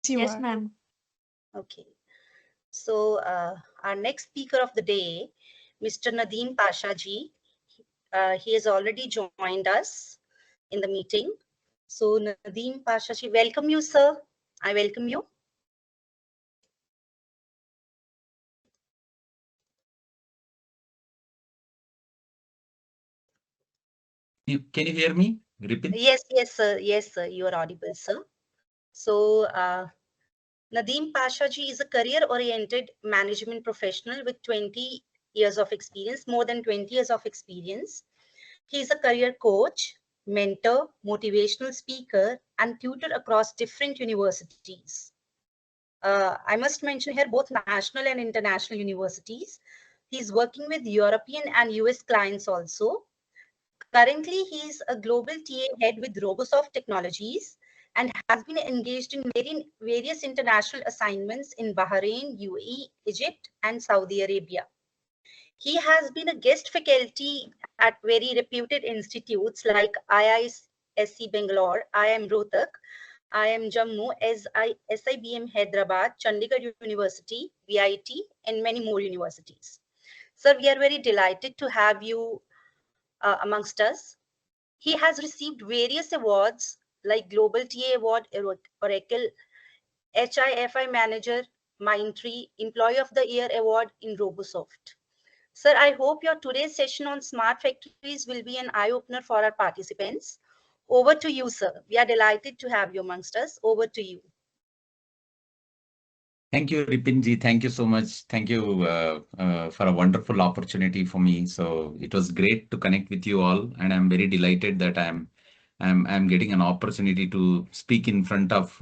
You Yes, are. ma'am. Okay. So our next speaker of the day, Mr. Nadeem Pasha ji, he has already joined us in the meeting. So Nadeem Pasha ji, welcome you, sir. I welcome you. Can you hear me, Ripin? Yes, yes, sir. Yes, sir. You are audible, sir. So Nadeem Pasha ji is a career-oriented management professional with 20 years of experience, more than 20 years of experience. He is a career coach, mentor, motivational speaker, and tutor across different universities. I must mention here both national and international universities. He's working with European and US clients also. Currently, he is a global TA head with Robosoft Technologies and has been engaged in various international assignments in Bahrain, UAE, Egypt, and Saudi Arabia. He has been a guest faculty at very reputed institutes like IISc Bangalore, IIM Rohtak, IIM Jammu, SIBM Hyderabad, Chandigarh University, VIT, and many more universities. Sir, we are very delighted to have you amongst us. He has received various awards like Global TA Award, Oracle, HIFI Manager, Mindtree, Employee of the Year Award in Robosoft. Sir, I hope your today's session on smart factories will be an eye-opener for our participants. Over to you, sir. We are delighted to have you amongst us. Over to you. Thank you, Ripinji. Thank you so much. Thank you for a wonderful opportunity for me. So it was great to connect with you all, and I'm very delighted that I'm getting an opportunity to speak in front of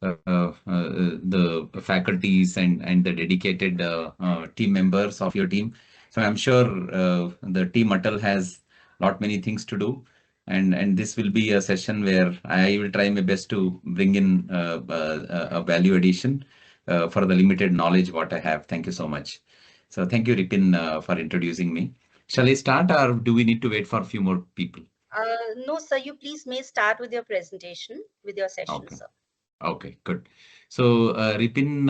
the faculties and the dedicated team members of your team. So I'm sure the team ATAL has lot many things to do, and this will be a session where I will try my best to bring in a value addition for the limited knowledge what I have. Thank you so much. So thank you, Ripin, for introducing me. Shall I start, or do we need to wait for a few more people? No, sir, you please may start with your presentation, with your session, Okay. sir. Okay, good. So Ripin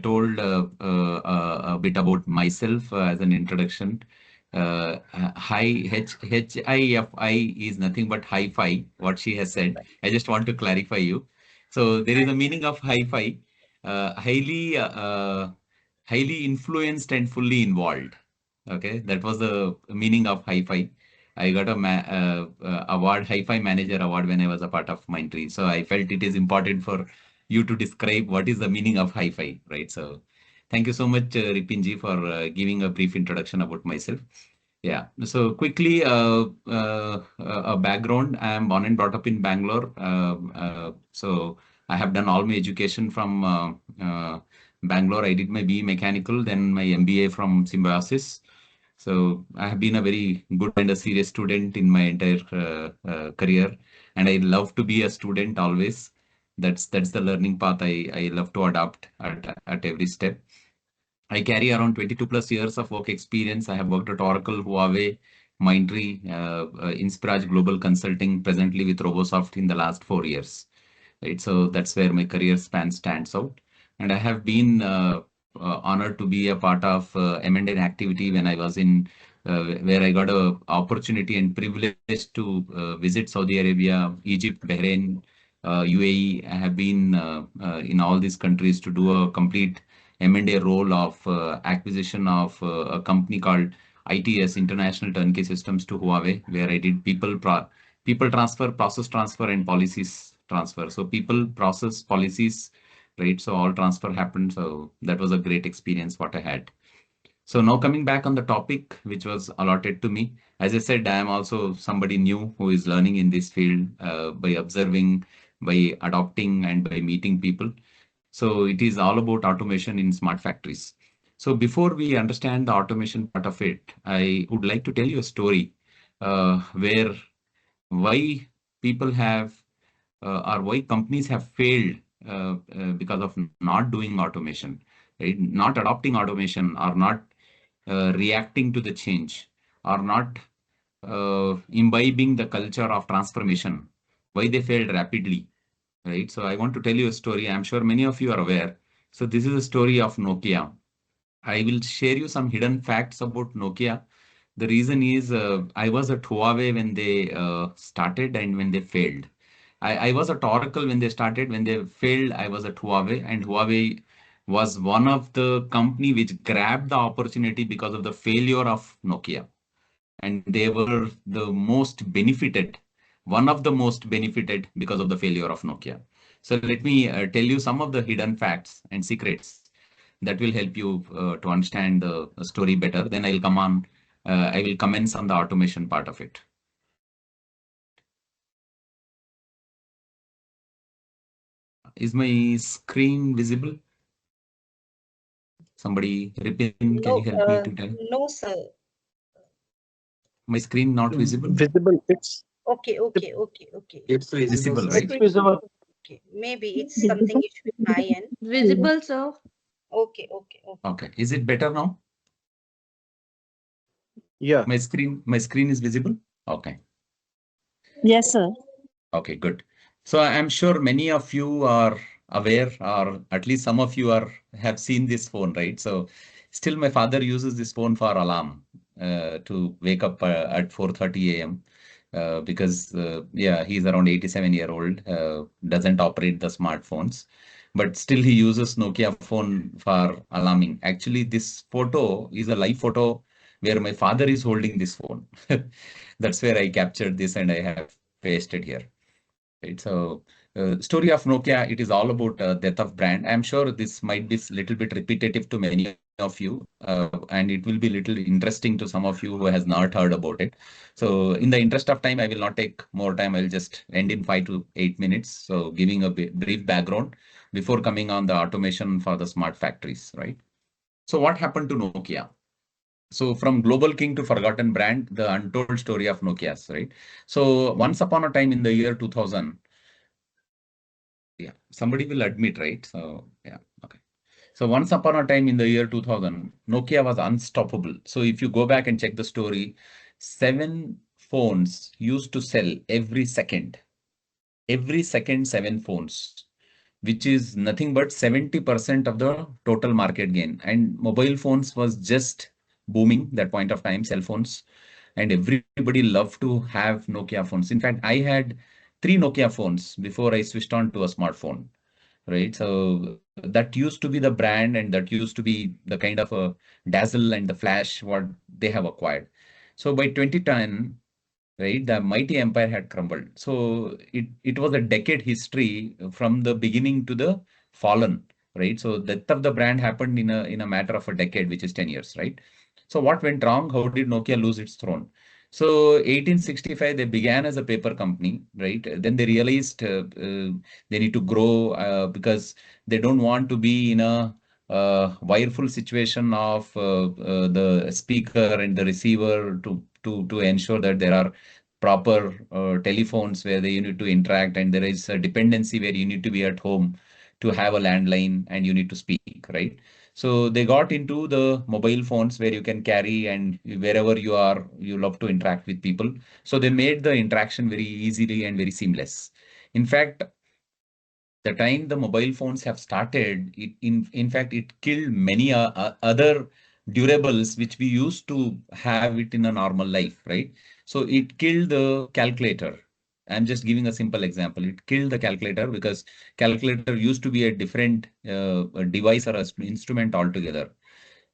told a bit about myself as an introduction. HIFI is nothing but hi-fi, what she has said. I just want to clarify you. So there is a meaning of hi-fi, highly influenced and fully involved. Okay, that was the meaning of hi-fi. I got a award, Hi-Fi Manager Award, when I was a part of Mindtree. So I felt it is important for you to describe what is the meaning of Hi-Fi, right? So thank you so much, Ripinji, for giving a brief introduction about myself. Yeah. So quickly, a background. I am born and brought up in Bangalore. So I have done all my education from Bangalore. I did my BE Mechanical, then my MBA from Symbiosis. So I have been a very good and a serious student in my entire career, and I love to be a student always. That's the learning path I love to adopt at every step. I carry around 22 plus years of work experience. I have worked at Oracle, Huawei, Mindtree, Inspirage Global Consulting, presently with Robosoft in the last 4 years. Right, so that's where my career span stands out. And I have been honored to be a part of M&A activity when I was in where I got a opportunity and privilege to visit Saudi Arabia, Egypt, Bahrain, UAE. I have been in all these countries to do a complete M&A role of acquisition of a company called ITS, International Turnkey Systems, to Huawei, where I did people transfer, process transfer, and policies transfer. So people, process, policies, right? So all transfer happened. So that was a great experience what I had. So now coming back on the topic which was allotted to me, as I said, I am also somebody new who is learning in this field by observing, by adopting, and by meeting people. So it is all about automation in smart factories. So before we understand the automation part of it, I would like to tell you a story where why people have or why companies have failed because of not doing automation, right? Not adopting automation, or not reacting to the change, or not imbibing the culture of transformation. Why they failed rapidly? right? So I want to tell you a story. I'm sure many of you are aware. So this is a story of Nokia. I will share you some hidden facts about Nokia. The reason is I was at Huawei when they started and when they failed. I was at Oracle when they started. When they failed, I was at Huawei, and Huawei was one of the company which grabbed the opportunity because of the failure of Nokia, and they were the most benefited, one of the most benefited because of the failure of Nokia. So let me tell you some of the hidden facts and secrets that will help you to understand the story better. Then I'll come on, I will commence on the automation part of it. Is my screen visible? Somebody, Ripin, can you No, help me to tell? no, sir. My screen not visible? Visible. Okay, okay, okay, okay. It's visible, It's right? visible. Okay, maybe it's something issue with my end. Visible, sir. Okay, okay, okay. Okay. Is it better now? Yeah. My screen is visible? Okay. Yes, sir. Okay, good. So I'm sure many of you are aware, or at least some of you are have seen this phone, right? So still my father uses this phone for alarm to wake up at 4:30 a.m. Because yeah, he's around 87-year-old, doesn't operate the smartphones, but still he uses Nokia phone for alarming. Actually, this photo is a live photo where my father is holding this phone. That's where I captured this and I have pasted here. Right. So, story of Nokia, it is all about death of brand. I'm sure this might be a little bit repetitive to many of you, and it will be little interesting to some of you who has not heard about it. So, in the interest of time, I will not take more time. I'll just end in 5 to 8 minutes. So, giving a brief background before coming on the automation for the smart factories, right? So, what happened to Nokia? So from global king to forgotten brand, the untold story of Nokia's, right? So once upon a time in the year 2000, yeah, somebody will admit, right? So yeah, okay. So once upon a time in the year 2000, Nokia was unstoppable. So if you go back and check the story, 7 phones used to sell every second 7 phones, which is nothing but 70% of the total market gain. And mobile phones was just booming that point of time, cell phones, and everybody loved to have Nokia phones. In fact, I had 3 Nokia phones before I switched on to a smartphone, right? So that used to be the brand, and that used to be the kind of a dazzle and the flash what they have acquired. So by 2010, right, the mighty empire had crumbled. So it was a decade history from the beginning to the fallen, right? So death of the brand happened in a matter of a decade, which is 10 years, right? So what went wrong? How did Nokia lose its throne? So 1865, they began as a paper company, right? Then they realized they need to grow because they don't want to be in a wireful situation of the speaker and the receiver to ensure that there are proper telephones where you need to interact, and there is a dependency where you need to be at home to have a landline and you need to speak, right? So they got into the mobile phones where you can carry, and wherever you are, you love to interact with people. So they made the interaction very easily and very seamless. In fact, the time the mobile phones have started, in fact, it killed many other durables which we used to have it in a normal life, right? So it killed the calculator. I'm just giving a simple example. It killed the calculator because calculator used to be a different a device or a instrument altogether,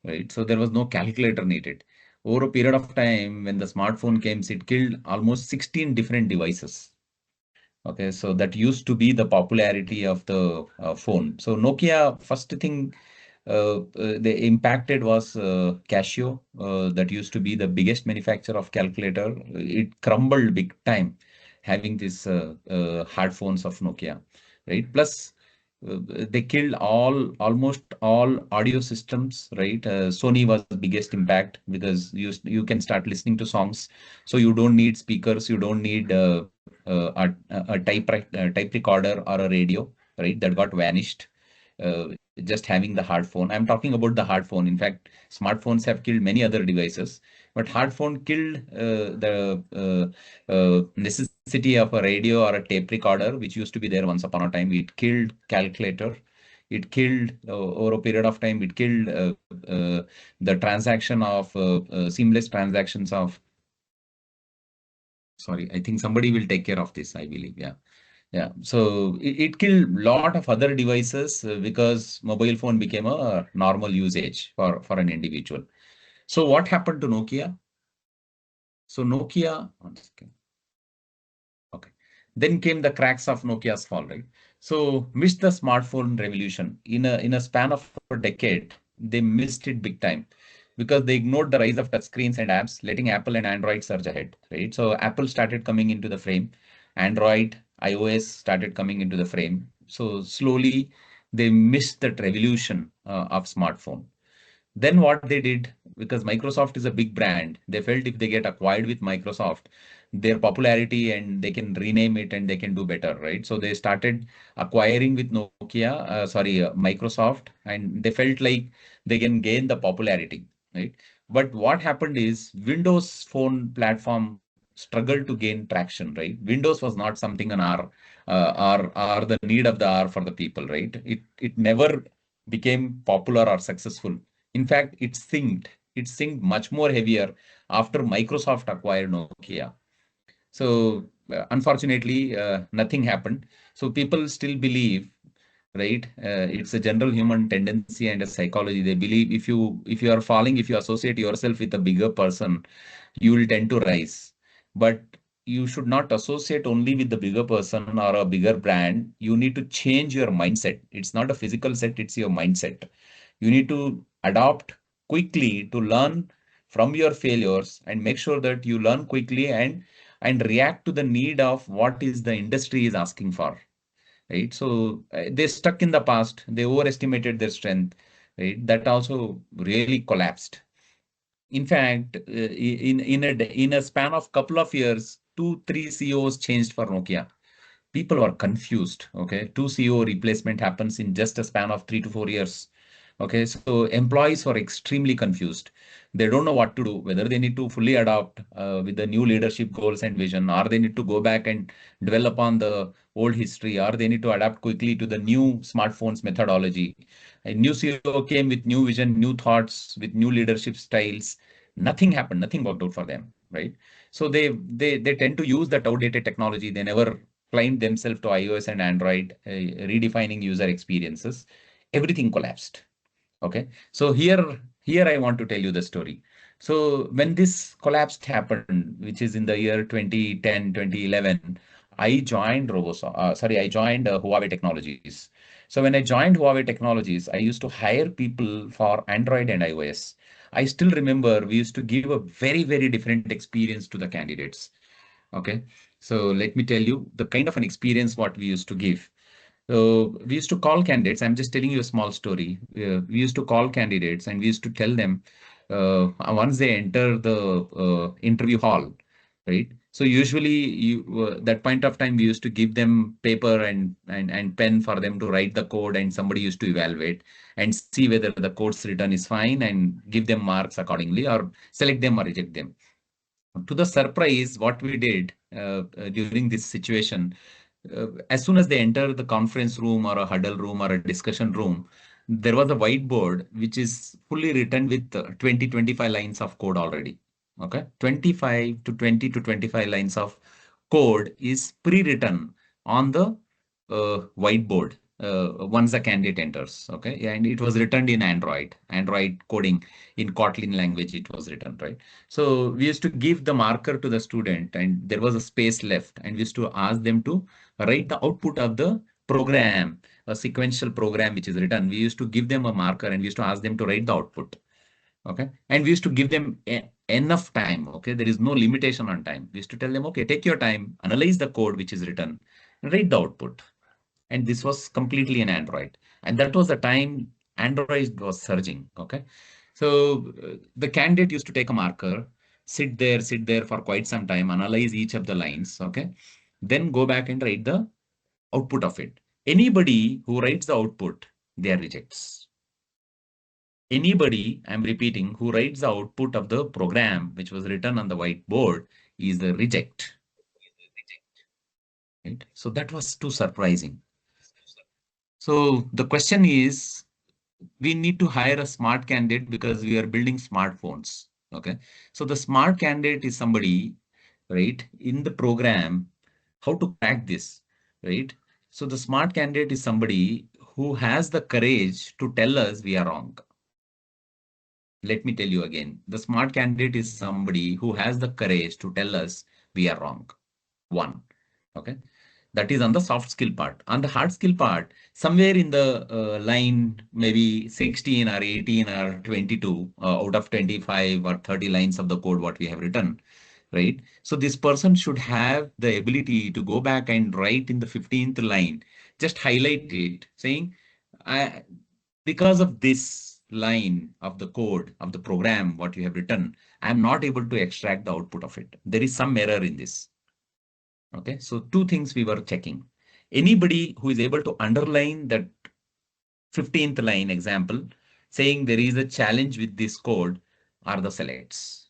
right? So there was no calculator needed. Over a period of time, when the smartphone came, it killed almost 16 different devices. Okay, so that used to be the popularity of the phone. So Nokia, first thing they impacted was Casio. That used to be the biggest manufacturer of calculator. It crumbled big time, having these hard phones of Nokia, right? Plus, they killed almost all audio systems, right? Sony was the biggest impact because you can start listening to songs, so you don't need speakers, you don't need a type recorder or a radio, right? That got vanished. just having the hard phone. I'm talking about the hard phone. In fact, smartphones have killed many other devices, but hard phone killed the necessity of a radio or a tape recorder, which used to be there once upon a time. It killed calculator. It killed over a period of time. It killed the transaction of seamless transactions of. Sorry, I think somebody will take care of this, I believe. Yeah. Yeah. So it killed lot of other devices because mobile phone became a normal usage for an individual. So what happened to Nokia? So Nokia, one second. Okay. Then came the cracks of Nokia's fall, right? So missed the smartphone revolution. In a span of a decade, they missed it big time because they ignored the rise of touchscreens and apps, letting Apple and Android surge ahead, right? So Apple started coming into the frame, Android, iOS started coming into the frame. So slowly they missed that revolution of smartphone. Then what they did, because Microsoft is a big brand, they felt if they get acquired with Microsoft, their popularity and they can rename it and they can do better, right? So they started acquiring with Microsoft, and they felt like they can gain the popularity, right? But what happened is Windows Phone platform struggled to gain traction, right? Windows was not something an R, or the need of the hour for the people, right? It never became popular or successful. In fact, it synced much more heavier after Microsoft acquired Nokia. So unfortunately, nothing happened. So people still believe, right? It's a general human tendency and a psychology. They believe if you are falling, if you associate yourself with a bigger person, you will tend to rise. But you should not associate only with the bigger person or a bigger brand. You need to change your mindset. It's not a physical set, it's your mindset. You need to adopt quickly to learn from your failures and make sure that you learn quickly and react to the need of what is the industry is asking for, right? So they stuck in the past, they overestimated their strength, right? That also really collapsed. In fact, in a span of couple of years, 2 3 CEOs changed for Nokia. People were confused. Okay, two CEO replacement happens in just a span of 3 to 4 years. Okay, so employees are extremely confused. They don't know what to do, whether they need to fully adopt with the new leadership goals and vision, or they need to go back and develop on the old history, or they need to adapt quickly to the new smartphones methodology. A new CEO came with new vision, new thoughts, with new leadership styles. Nothing happened, nothing worked out for them, right? So they tend to use that outdated technology. They never climbed themselves to iOS and Android, redefining user experiences. Everything collapsed. Okay, so here I want to tell you the story. So when this collapse happened, which is in the year 2010, 2011, I joined I joined Huawei Technologies. So when I joined Huawei Technologies, I used to hire people for Android and iOS. I still remember we used to give a very, very different experience to the candidates. Okay, so let me tell you the kind of an experience what we used to give. So we used to call candidates. I'm just telling you a small story. We used to call candidates and we used to tell them once they enter the interview hall, right? So usually that point of time we used to give them paper and pen for them to write the code, and somebody used to evaluate and see whether the code's written is fine and give them marks accordingly, or select them or reject them. To the surprise, what we did during this situation, as soon as they enter the conference room or a huddle room or a discussion room, there was a whiteboard which is fully written with 20, 25 lines of code already. Okay, 25 to 20 to 25 lines of code is pre-written on the whiteboard once the candidate enters. Okay, and it was written in Android coding in Kotlin language. It was written, right? So we used to give the marker to the student, and there was a space left, and we used to ask them to write the output of the program, a sequential program which is written. We used to give them a marker and we used to ask them to write the output. Okay. And we used to give them enough time. Okay. There is no limitation on time. We used to tell them, okay, take your time, analyze the code which is written, and write the output. And this was completely in Android. And that was the time Android was surging. Okay. So the candidate used to take a marker, sit there for quite some time, analyze each of the lines. Okay. Then go back and write the output of it. Anybody who writes the output they are rejects. Anybody, I'm repeating, who writes the output of the program which was written on the whiteboard is the reject. Right? So that was too surprising. So the question is, we need to hire a smart candidate because we are building smartphones. Okay. So the smart candidate is somebody, right, in the program, how to crack this, right? So the smart candidate is somebody who has the courage to tell us we are wrong. Let me tell you again, the smart candidate is somebody who has the courage to tell us we are wrong. One. Okay. That is on the soft skill part. On the hard skill part, somewhere in the line, maybe 16 or 18 or 22 out of 25 or 30 lines of the code what we have written, right? So this person should have the ability to go back and write in the 15th line, just highlight it, saying, I, because of this line of the code of the program, what you have written, I'm not able to extract the output of it. There is some error in this. Okay, so two things we were checking. Anybody who is able to underline that 15th line example, saying there is a challenge with this code, are the selects.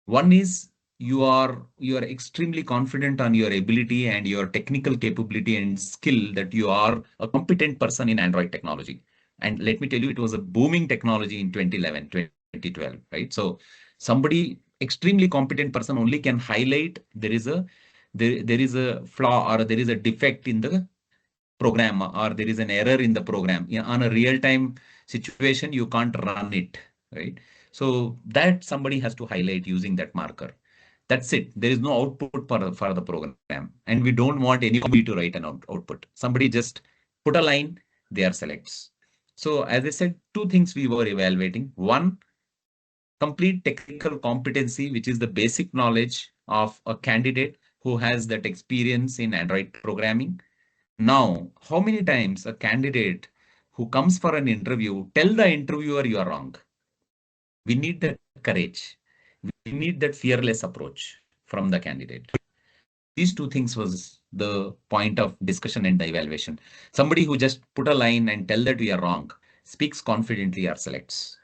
One is you are extremely confident on your ability and your technical capability and skill that you are a competent person in Android technology. And let me tell you, it was a booming technology in 2011, 2012, right? So somebody extremely competent person only can highlight there is a flaw or there is a defect in the program or there is an error in the program. On a real-time situation, you can't run it, right? So that somebody has to highlight using that marker. That's it. There is no output for the program. And we don't want anybody to write an output. Somebody just put a line, they are selects. So as I said, two things we were evaluating. One, complete technical competency, which is the basic knowledge of a candidate who has that experience in Android programming. Now, how many times a candidate who comes for an interview tell the interviewer you are wrong? We need that courage. We need that fearless approach from the candidate. These two things was the point of discussion and the evaluation. Somebody who just put a line and tell that we are wrong, speaks confidently or selects.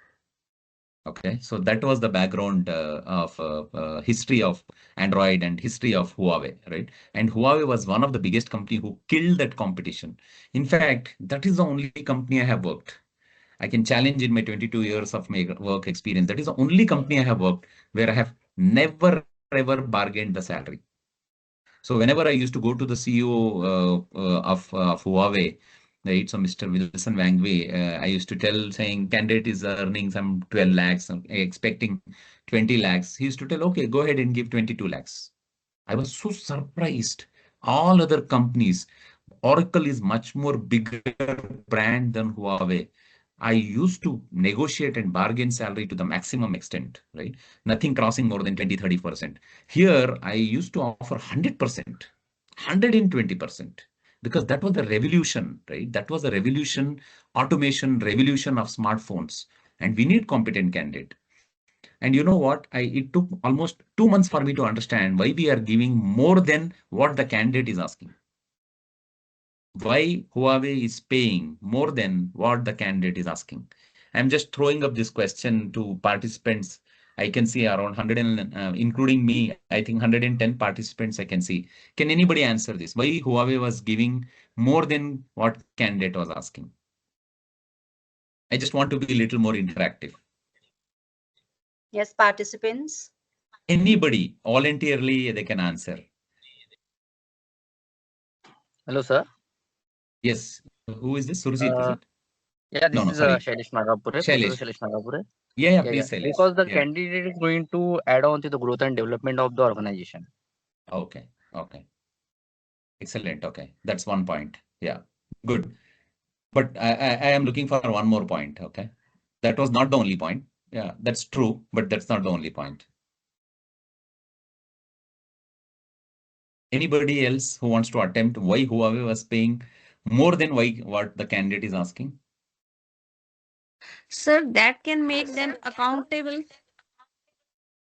Okay, so that was the background of history of Android and history of Huawei, right? And Huawei was one of the biggest company who killed that competition. In fact, that is the only company I have worked. I can challenge in my 22 years of my work experience. That is the only company I have worked where I have never ever bargained the salary. So whenever I used to go to the CEO of Huawei, right? So Mr. Wilson Wang Wei, I used to tell saying candidate is earning some 12 lakhs, expecting 20 lakhs. He used to tell, okay, go ahead and give 22 lakhs. I was so surprised. All other companies, Oracle is much more bigger brand than Huawei. I used to negotiate and bargain salary to the maximum extent, right? Nothing crossing more than 20, 30%. Here, I used to offer 100%, 120%, because that was the revolution, right? That was the revolution, automation, revolution of smartphones. And we need competent candidate. And you know what? It took almost 2 months for me to understand why we are giving more than what the candidate is asking. Why Huawei is paying more than what the candidate is asking. I'm just throwing up this question to participants. I can see around 100 and including me, I think 110 participants I can see. Can anybody answer this? Why Huawei was giving more than what candidate was asking? I just want to be a little more interactive. Yes, participants. Anybody voluntarily they can answer. Hello, sir. Yes. Who is this? Surjit, is Uh, it? yeah, No, this no, is sorry. Shailesh Nagapure, Professor Shailesh. Shailesh Nagapure. Yeah, Yeah, please, Shailesh. because the Yeah. candidate is going to add on to the growth and development of the organization. Okay. Okay. Excellent. Okay. That's one point. Yeah. Good. But I am looking for one more point. Okay. That was not the only point. Yeah, that's true, but that's not the only point. Anybody else who wants to attempt why Huawei was paying more than why what the candidate is asking? Sir, that can make them accountable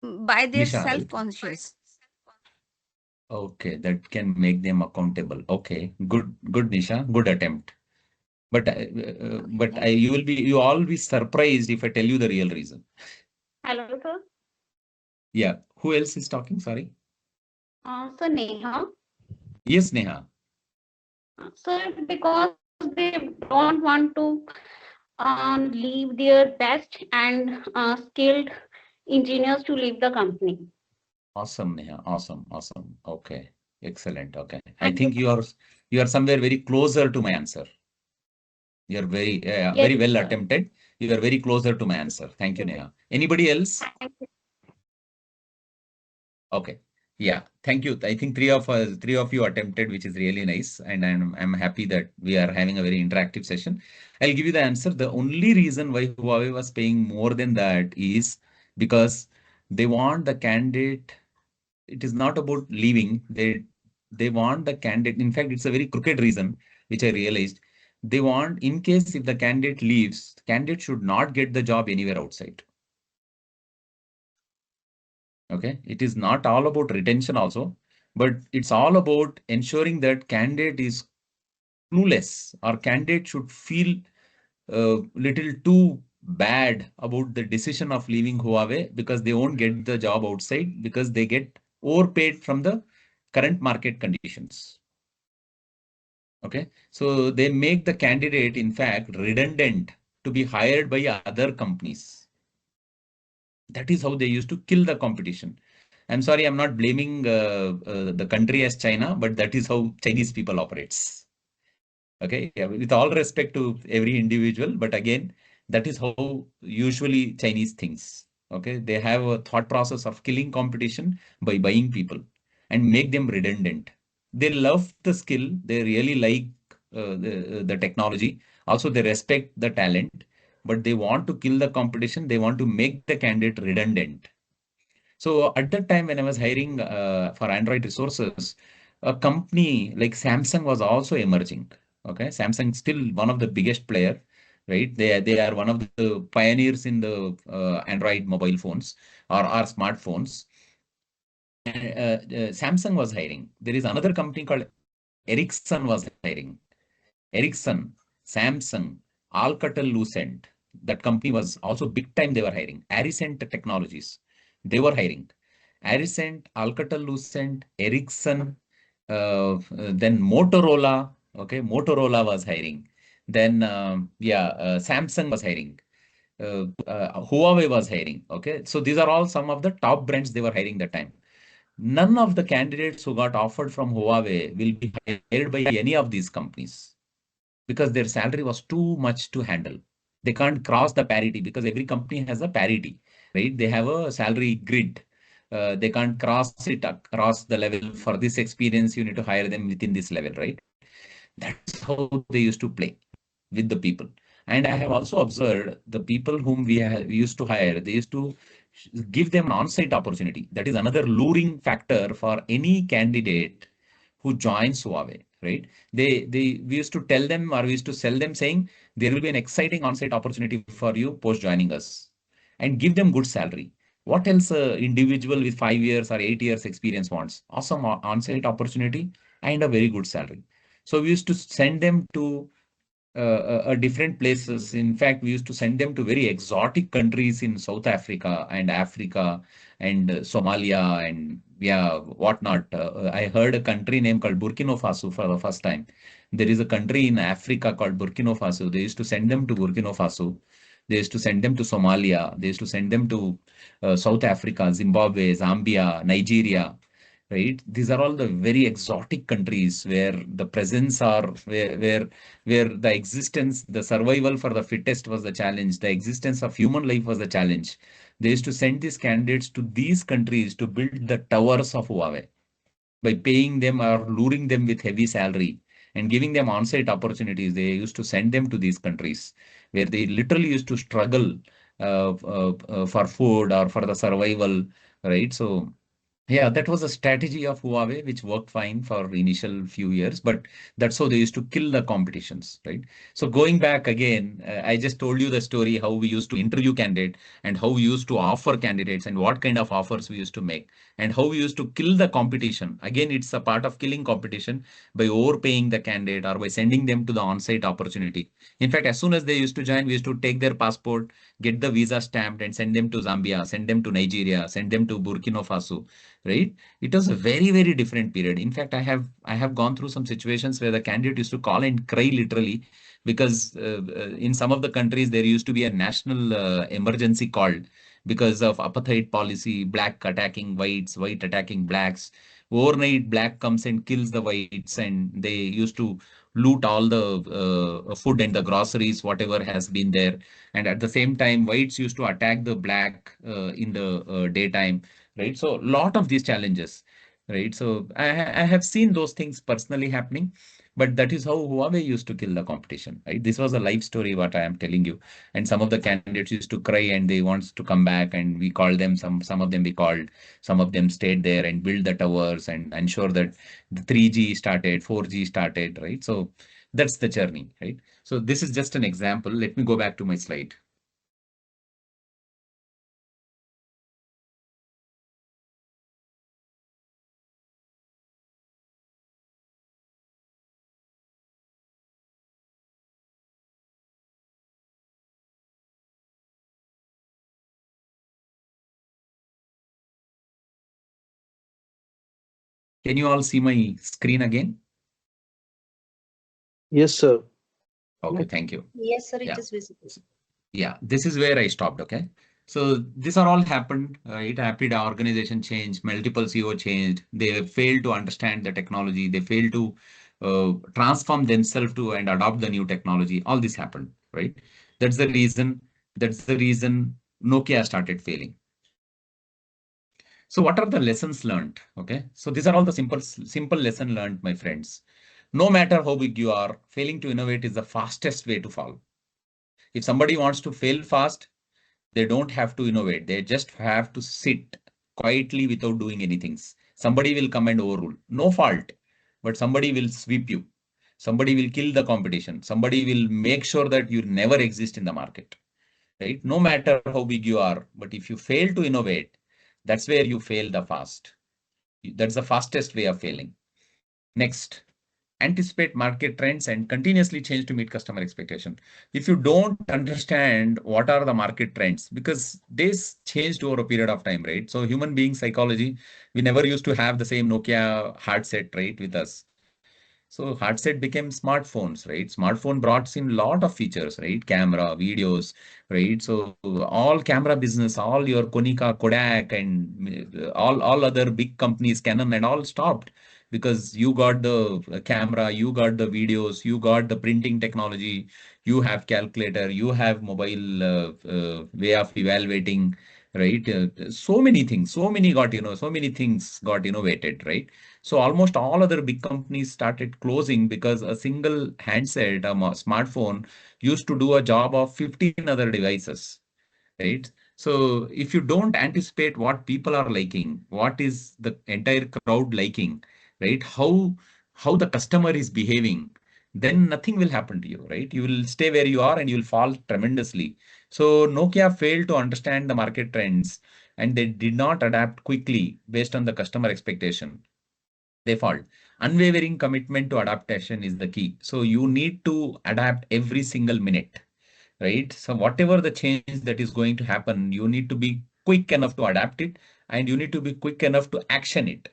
by their Nisha, right? self-conscious. Okay, that can make them accountable. Okay, good, good, Nisha, good attempt. You all be surprised if I tell you the real reason. Hello, sir. Yeah. Who else is talking? Sorry. So Neha. Yes, Neha. Sir, because they don't want to leave their best and skilled engineers to leave the company. Awesome, Neha. Awesome. Awesome. Okay. Excellent. Okay. I And think you are somewhere very closer to my answer. You're yes, very well sir. attempted. You are very closer to my answer. Thank you, Neha. Anybody else? Thank you. Okay. Yeah. Thank you. I think three of you attempted, which is really nice. And I'm happy that we are having a very interactive session. I'll give you the answer. The only reason why Huawei was paying more than that is because they want the candidate. It is not about leaving. They want the candidate. In fact, it's a very crooked reason, which I realized. They want, in case if the candidate leaves, the candidate should not get the job anywhere outside. Okay, it is not all about retention also, but it's all about ensuring that candidate is clueless or candidate should feel little too bad about the decision of leaving Huawei because they won't get the job outside because they get overpaid from the current market conditions. Okay, so they make the candidate, in fact, redundant to be hired by other companies. That is how they used to kill the competition. I'm sorry, I'm not blaming the country as China, but that is how Chinese people operates. Okay, yeah, with all respect to every individual, but again, that is how usually Chinese thinks. Okay, they have a thought process of killing competition by buying people and make them redundant. They love the skill, they really like the technology. Also, they respect the talent, but they want to kill the competition. They want to make the candidate redundant. So at that time, when I was hiring for Android resources, a company like Samsung was also emerging. Okay, Samsung still one of the biggest player, right? They are one of the pioneers in the Android mobile phones or smartphones. Samsung was hiring. There is another company called Ericsson was hiring. Ericsson, Samsung, Alcatel-Lucent. That company was also big time. They were hiring. Aricent Technologies. They were hiring. Aricent, Alcatel-Lucent, Ericsson, then Motorola. Okay, Motorola was hiring. Then Samsung was hiring. Huawei was hiring. Okay, so these are all some of the top brands they were hiring that time. None of the candidates who got offered from Huawei will be hired by any of these companies because their salary was too much to handle. They can't cross the parity because every company has a parity, right? They have a salary grid. They can't cross it across the level. For this experience, you need to hire them within this level, right? That's how they used to play with the people. And I have also observed the people whom we used to hire, they used to give them an on-site opportunity. That is another luring factor for any candidate who joins Huawei, right? We used to tell them or we used to sell them saying there will be an exciting on-site opportunity for you post joining us and give them good salary. What else a individual with 5 years or 8 years experience wants? Awesome on-site opportunity and a very good salary. So we used to send them to different places. In fact, we used to send them to very exotic countries in South Africa and Africa and Somalia and yeah, whatnot. I heard a country name called Burkina Faso for the first time. There is a country in Africa called Burkina Faso. They used to send them to Burkina Faso. They used to send them to Somalia. They used to send them to South Africa, Zimbabwe, Zambia, Nigeria, right? These are all the very exotic countries where the presence are where the existence, the survival for the fittest was the challenge, the existence of human life was the challenge. They used to send these candidates to these countries to build the towers of Huawei by paying them or luring them with heavy salary and giving them on-site opportunities. They used to send them to these countries where they literally used to struggle for food or for the survival, right? So Yeah, that was a strategy of Huawei, which worked fine for initial few years, but that's how they used to kill the competitions, right? So going back again, I just told you the story how we used to interview candidate and how we used to offer candidates and what kind of offers we used to make and how we used to kill the competition. Again, it's a part of killing competition by overpaying the candidate or by sending them to the on-site opportunity. In fact, as soon as they used to join, we used to take their passport, get the visa stamped and send them to Zambia, send them to Nigeria, send them to Burkina Faso, right? It was a very, very different period. In fact, I have gone through some situations where the candidate used to call and cry literally because in some of the countries there used to be a national emergency called because of apartheid policy, black attacking whites, white attacking blacks. Overnight, black comes and kills the whites, and they used to loot all the food and the groceries, whatever has been there. And at the same time, whites used to attack the black in the daytime, right? So a lot of these challenges, right? So I have seen those things personally happening, but that is how Huawei used to kill the competition, right? This was a life story what I am telling you. And some of the candidates used to cry and they wants to come back, and we called them. Some of them we called, some of them stayed there and built the towers and ensure that the 3G started, 4G started, right? So that's the journey, right? So this is just an example. Let me go back to my slide. Can you all see my screen again? Yes, sir. Okay, thank you. Yes, sir, it Yeah. is visible. Yeah, this is where I stopped. Okay. So these are all happened, right? Rapid organization change, multiple CEO changed. They failed to understand the technology. They failed to transform themselves to and adopt the new technology. All this happened, right? That's the reason. That's the reason Nokia started failing. So what are the lessons learned? Okay. So these are all the simple lesson learned, my friends. No matter how big you are, failing to innovate is the fastest way to fall. If somebody wants to fail fast, they don't have to innovate. They just have to sit quietly without doing anything. Somebody will come and overrule. No fault, but somebody will sweep you. Somebody will kill the competition. Somebody will make sure that you never exist in the market, right? No matter how big you are, but if you fail to innovate, that's where you fail the fast. That's the fastest way of failing. Next, anticipate market trends and continuously change to meet customer expectation. If you don't understand what are the market trends, because this changed over a period of time, right? So human being psychology, we never used to have the same Nokia hardset, right, with us. So hardset became smartphones, right? Smartphone brought in a lot of features, right? Camera, videos, right? So all camera business, all your Konica, Kodak, and all other big companies, Canon and all stopped because you got the camera, you got the videos, you got the printing technology, you have calculator, you have mobile way of evaluating, right? So many things, so many things got innovated, right? So almost all other big companies started closing because a single handset, smartphone, used to do a job of 15 other devices, right? So if you don't anticipate what people are liking, what is the entire crowd liking, right? How the customer is behaving, then nothing will happen to you, right? You will stay where you are and you will fall tremendously. So Nokia failed to understand the market trends and they did not adapt quickly based on the customer expectation. They fall. Unwavering commitment to adaptation is the key. So you need to adapt every single minute, right? So whatever the change that is going to happen, you need to be quick enough to adapt it and you need to be quick enough to action it.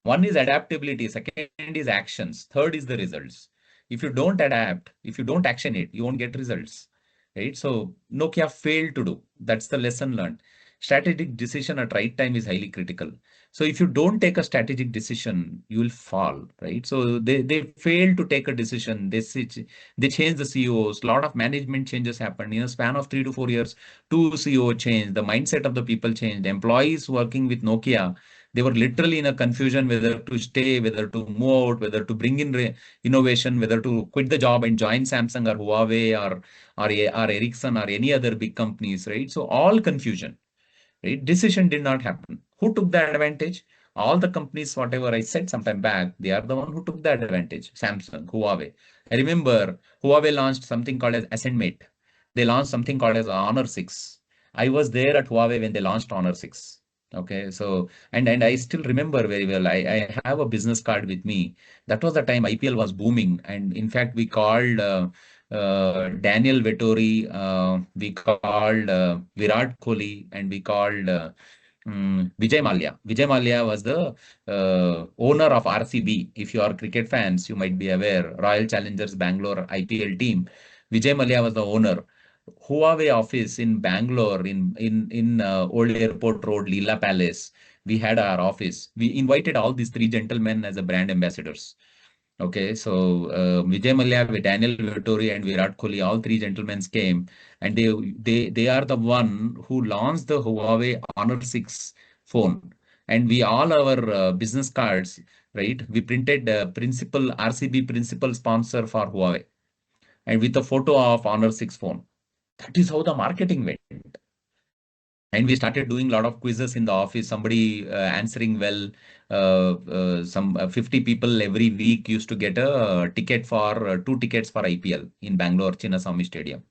One is adaptability, second is actions, third is the results. If you don't adapt, if you don't action it, you won't get results, right? So Nokia failed to do. That's the lesson learned. Strategic decision at right time is highly critical. So if you don't take a strategic decision, you will fall, right? So they failed to take a decision. They changed the CEOs. A lot of management changes happened in a span of 3 to 4 years. Two CEO changed. The mindset of the people changed. Employees working with Nokia, they were literally in a confusion whether to stay, whether to move out, whether to bring in innovation, whether to quit the job and join Samsung or Huawei or Ericsson or any other big companies, right? So all confusion, right? Decision did not happen. Who took the advantage? All the companies, whatever I said sometime back, they are the one who took the advantage. Samsung, Huawei. I remember Huawei launched something called as AscendMate. They launched something called as Honor 6. I was there at Huawei when they launched Honor 6. Okay, so and I still remember very well. I have a business card with me. That was the time IPL was booming, and in fact we called Daniel Vettori, we called Virat Kohli, and we called Vijay Mallya. Vijay Mallya was the owner of RCB. If you are cricket fans, you might be aware. Royal Challengers Bangalore IPL team. Vijay Mallya was the owner. Huawei office in Bangalore, in Old Airport Road, Leela Palace. We had our office. We invited all these three gentlemen as a brand ambassadors. Okay, so Vijay Mallya, Daniel Vettori, and Virat Kohli, all three gentlemen came, and they are the one who launched the Huawei Honor 6 phone. And we all our business cards, right? We printed principal RCB principal sponsor for Huawei, and with a photo of Honor 6 phone. That is how the marketing went. And we started doing a lot of quizzes in the office, somebody answering well. Some 50 people every week used to get a ticket for 2 tickets for IPL in Bangalore Chinnaswamy Stadium.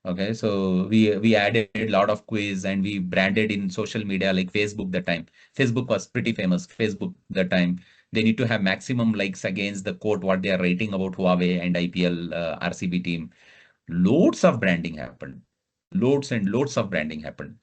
Okay, so we added a lot of quiz, and we branded in social media like Facebook that time. Facebook was pretty famous. Facebook that time, they need to have maximum likes against the quote what they are writing about Huawei and IPL RCB team. Loads of branding happened. Loads and loads of branding happened.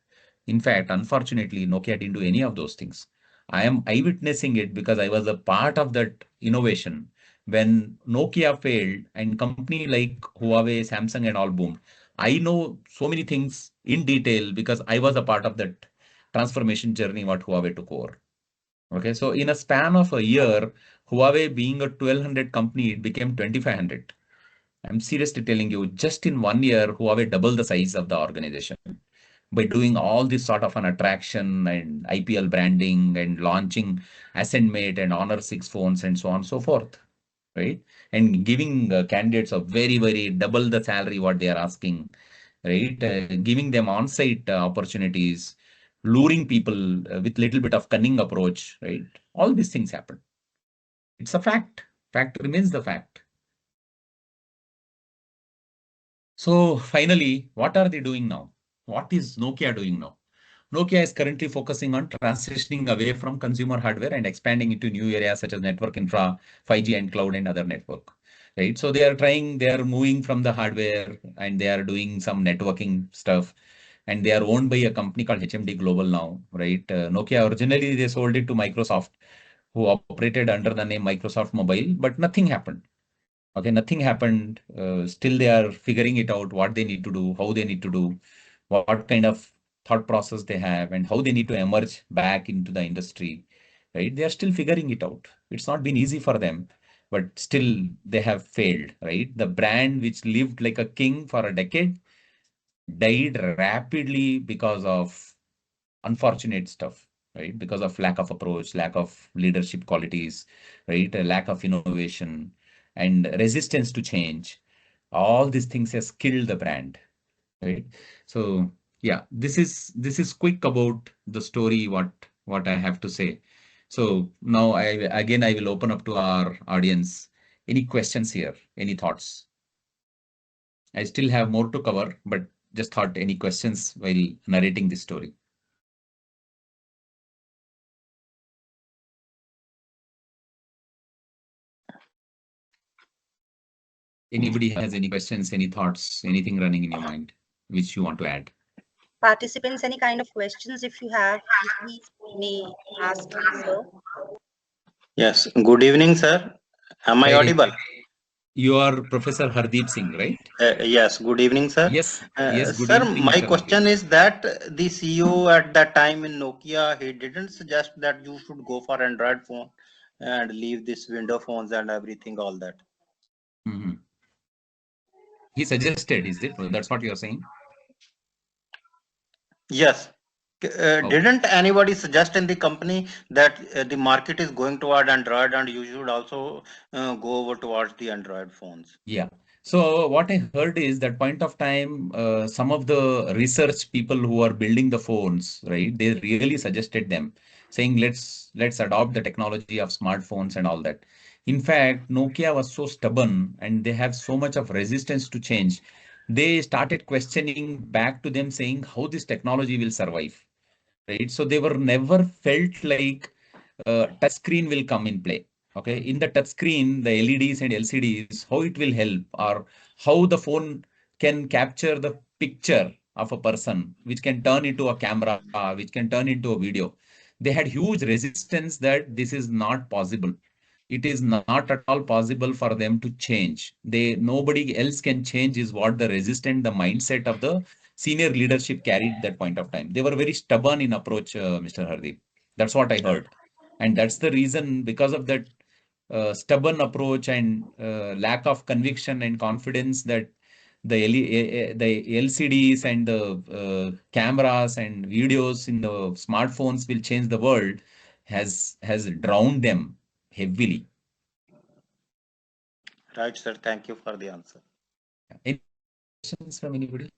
In fact, unfortunately, Nokia didn't do any of those things. I am eyewitnessing it because I was a part of that innovation when Nokia failed and company like Huawei, Samsung and all boomed. I know so many things in detail because I was a part of that transformation journey what Huawei took over. Okay, so in a span of a year, Huawei being a 1200 company, it became 2500. I'm seriously telling you, just in 1 year, Huawei doubled the size of the organization by doing all this sort of an attraction and IPL branding and launching AscendMate and Honor 6 phones and so on and so forth, right? And giving candidates a very double the salary what they are asking, right? Giving them on-site opportunities, luring people with little bit of cunning approach, right? All these things happen. It's a fact. Fact remains the fact. So finally, what are they doing now? What is Nokia doing now? Nokia is currently focusing on transitioning away from consumer hardware and expanding into new areas such as network infra, 5G and cloud and other network. Right. So they are moving from the hardware and they are doing some networking stuff. And they are owned by a company called HMD Global now, right? Nokia originally they sold it to Microsoft, who operated under the name Microsoft Mobile, but nothing happened. Okay, nothing happened. Still, they are figuring it out what they need to do, how they need to do, what kind of thought process they have, and how they need to emerge back into the industry. Right? They are still figuring it out. It's not been easy for them, but still they have failed. Right? The brand which lived like a king for a decade died rapidly because of unfortunate stuff, right? Because of lack of approach, lack of leadership qualities, right? A lack of innovation and resistance to change. All these things has killed the brand, right? So yeah, this is quick about the story, what I have to say. So now I will open up to our audience. Any questions here? Any thoughts? I still have more to cover, but just thought any questions while narrating this story. Anybody has any questions, any thoughts, anything running in your mind, which you want to add? Participants, any kind of questions if you have, you please may ask, sir. Yes, good evening, sir. Am I Hey, audible? you are Professor Hardeep Singh, right? Yes, good evening, sir. Yes, yes, good Sir, evening, my Mr. question Hardeep. is that the CEO at that time in Nokia, he didn't suggest that you should go for Android phone and leave this window phones and everything, all that. Mhm. He suggested, is it? That's what you're saying? Yes. Okay. Didn't anybody suggest in the company that the market is going toward Android and you should also go over towards the Android phones? Yeah. So what I heard is that point of time, some of the research people who are building the phones, right? They really suggested them saying let's adopt the technology of smartphones and all that. In fact, Nokia was so stubborn and they have so much of resistance to change. They started questioning back to them saying how this technology will survive, right? So they were never felt like touch screen will come in play. Okay, in the touch screen, the LEDs and LCDs, how it will help, or how the phone can capture the picture of a person, which can turn into a camera, which can turn into a video. They had huge resistance that this is not possible. It is not at all possible for them to change. Nobody else can change is what the resistant, the mindset of the senior leadership carried that point of time. They were very stubborn in approach, Mr. Hardeep. That's what I heard. And that's the reason, because of that stubborn approach and lack of conviction and confidence, that the LCDs and the cameras and videos in the smartphones will change the world has drowned them heavily. Right, sir. Thank you for the answer. Any questions from anybody?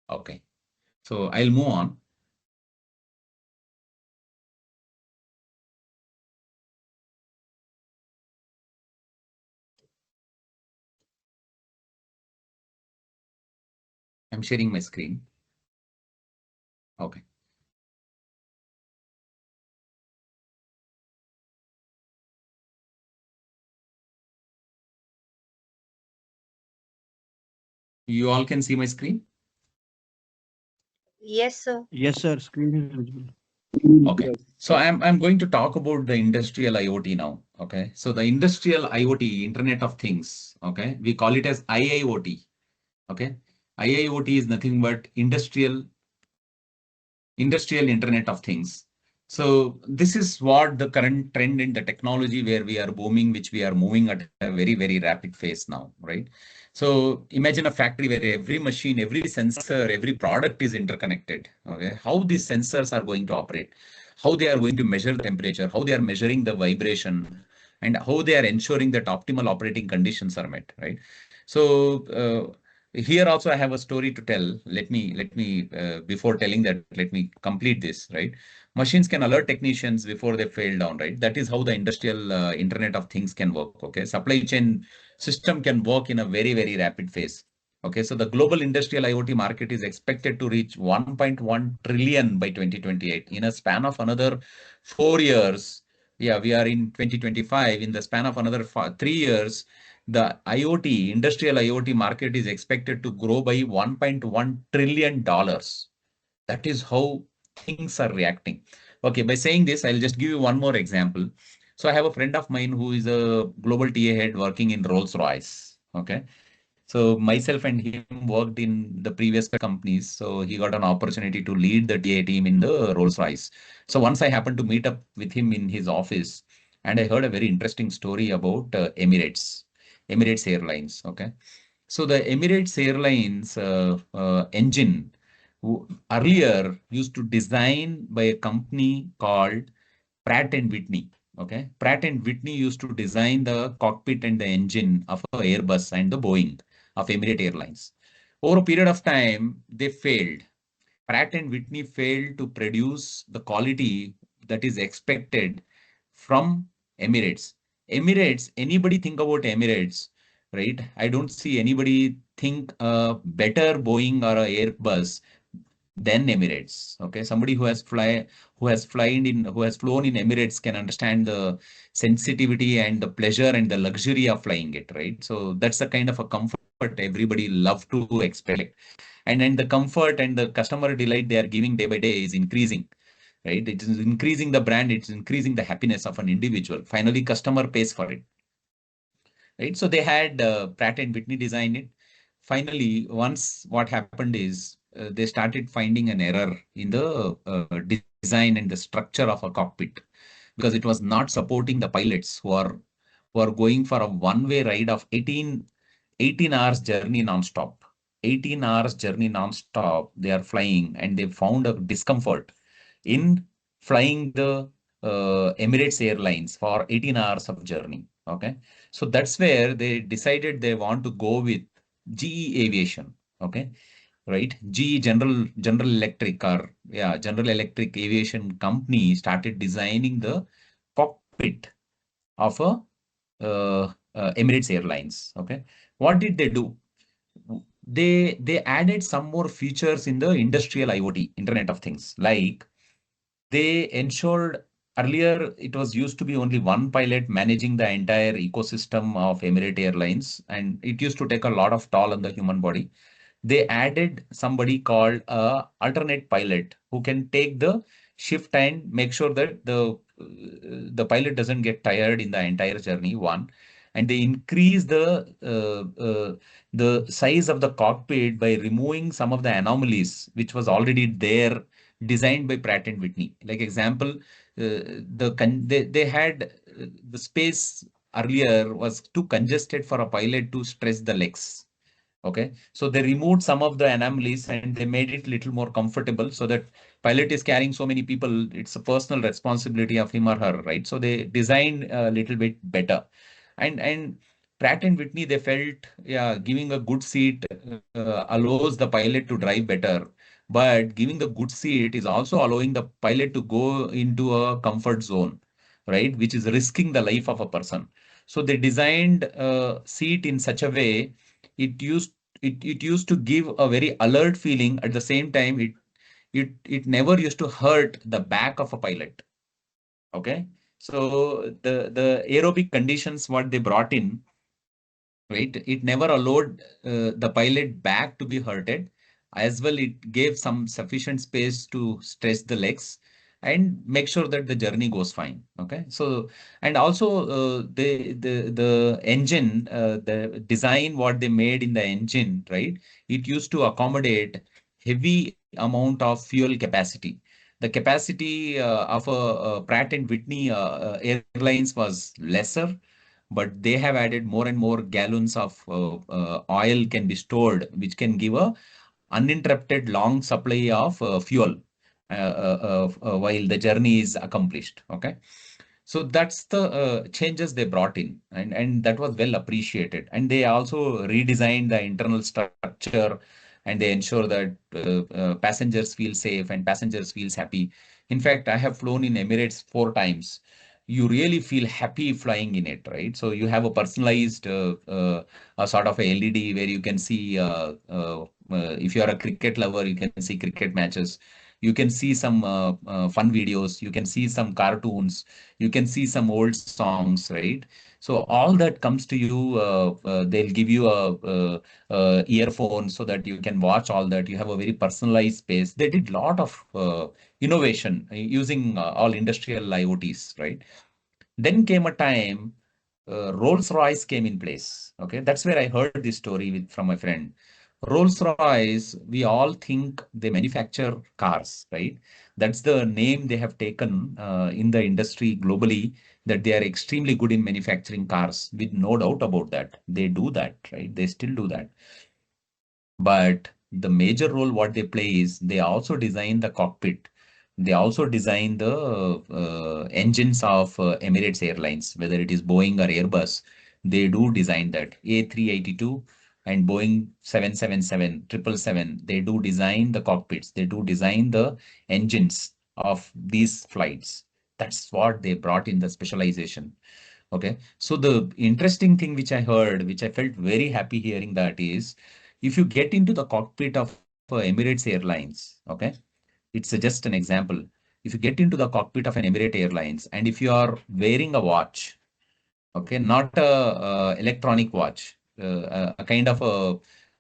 Okay, so I'll move on. I'm sharing my screen. Okay. You all can see my screen? Yes, sir. Yes, sir. Screen is visible. Okay. So I'm going to talk about the industrial IoT now. Okay. So the industrial IoT, Internet of Things. Okay. We call it as IIoT. Okay. IIoT is nothing but industrial Internet of Things. So this is what the current trend in the technology where we are booming, which we are moving at a very, very rapid pace now, right? So imagine a factory where every machine, every sensor, every product is interconnected. Okay. How these sensors are going to operate, how they are going to measure the temperature, how they are measuring the vibration, and how they are ensuring that optimal operating conditions are met, right? So here also I have a story to tell. Let me before telling that, let me complete this, right? Machines can alert technicians before they fail down, right? That is how the industrial Internet of Things can work. Okay, supply chain system can work in a very, very rapid phase. Okay, so the global industrial IoT market is expected to reach 1.1 trillion by 2028 in a span of another 4 years. Yeah, we are in 2025. In the span of another 3 years, the IoT, industrial IoT market is expected to grow by $1.1 trillion. That is how things are reacting. Okay, by saying this, I'll just give you one more example. So I have a friend of mine who is a global TA head working in Rolls-Royce. Okay. So myself and him worked in the previous companies. So he got an opportunity to lead the TA team in the Rolls-Royce. So once I happened to meet up with him in his office, and I heard a very interesting story about Emirates Airlines. Okay. So the Emirates Airlines engine earlier used to design by a company called Pratt and Whitney. Okay. Pratt and Whitney used to design the cockpit and the engine of a Airbus and the Boeing of Emirates Airlines. Over a period of time, they failed. Pratt and Whitney failed to produce the quality that is expected from Emirates. Emirates, anybody think about Emirates, right? I don't see anybody think a better Boeing or a Airbus than Emirates. Okay, somebody who has flown in Emirates can understand the sensitivity and the pleasure and the luxury of flying it, right? So that's the kind of a comfort everybody love to expect, and then the comfort and the customer delight they are giving day by day is increasing, right? It is increasing the brand, it's increasing the happiness of an individual. Finally, customer pays for it, right? So they had Pratt and Whitney design it. Finally, once what happened is they started finding an error in the design and the structure of a cockpit, because it was not supporting the pilots who are going for a one-way ride of 18 hours journey non-stop. 18 hours journey non-stop. They are flying and they found a discomfort in flying the Emirates Airlines for 18 hours of journey. Okay. So that's where they decided they want to go with GE Aviation. Okay. right? GE General Electric, or yeah, General Electric Aviation Company started designing the cockpit of a Emirates Airlines. Okay, what did they do? They added some more features in the industrial IoT, Internet of Things, like they ensured earlier it was used to be only one pilot managing the entire ecosystem of Emirates Airlines, and it used to take a lot of toll on the human body. They added somebody called a alternate pilot who can take the shift and make sure that the pilot doesn't get tired in the entire journey. One, and they increase the size of the cockpit by removing some of the anomalies which was already there, designed by Pratt and Whitney. Like example, they had the space earlier was too congested for a pilot to stretch the legs. Okay, so they removed some of the anomalies and they made it little more comfortable so that pilot is carrying so many people. It's a personal responsibility of him or her, right? So they designed a little bit better. And Pratt and Whitney, they felt, yeah, giving a good seat allows the pilot to drive better. But giving the good seat is also allowing the pilot to go into a comfort zone, right? Which is risking the life of a person. So they designed a seat in such a way it used it used to give a very alert feeling. At the same time, it never used to hurt the back of a pilot. Okay, so the aerobic conditions what they brought in, right, it never allowed the pilot back to be hurted. As well, it gave some sufficient space to stretch the legs and make sure that the journey goes fine. Okay, so and also the engine, the design what they made in the engine, right, it used to accommodate heavy amount of fuel capacity. The capacity of a Pratt and Whitney airlines was lesser, but they have added more and more gallons of oil can be stored, which can give a uninterrupted long supply of fuel while the journey is accomplished. Okay, so that's the changes they brought in, and that was well appreciated. And they also redesigned the internal structure, and they ensure that passengers feel safe and passengers feels happy. In fact, I have flown in Emirates 4 times. You really feel happy flying in it, right? So you have a personalized a sort of a LED where you can see if you are a cricket lover, you can see cricket matches. You can see some fun videos. You can see some cartoons. You can see some old songs, right? So all that comes to you. They'll give you a earphone so that you can watch all that. You have a very personalized space. They did lot of innovation using all industrial IoTs, right? Then came a time Rolls-Royce came in place. Okay, that's where I heard this story from my friend. Rolls-Royce, we all think they manufacture cars, right? That's the name they have taken in the industry globally, that they are extremely good in manufacturing cars, with no doubt about that. They do that, right? They still do that. But the major role what they play is they also design the cockpit. They also design the engines of Emirates Airlines, whether it is Boeing or Airbus. They do design that. A382 and Boeing 777, 777, they do design the cockpits. They do design the engines of these flights. That's what they brought in the specialization. Okay, so the interesting thing which I heard, which I felt very happy hearing, that is, if you get into the cockpit of Emirates Airlines, okay, it's just an example. If you get into the cockpit of an Emirates Airlines, and if you are wearing a watch, okay, not a, electronic watch, a kind of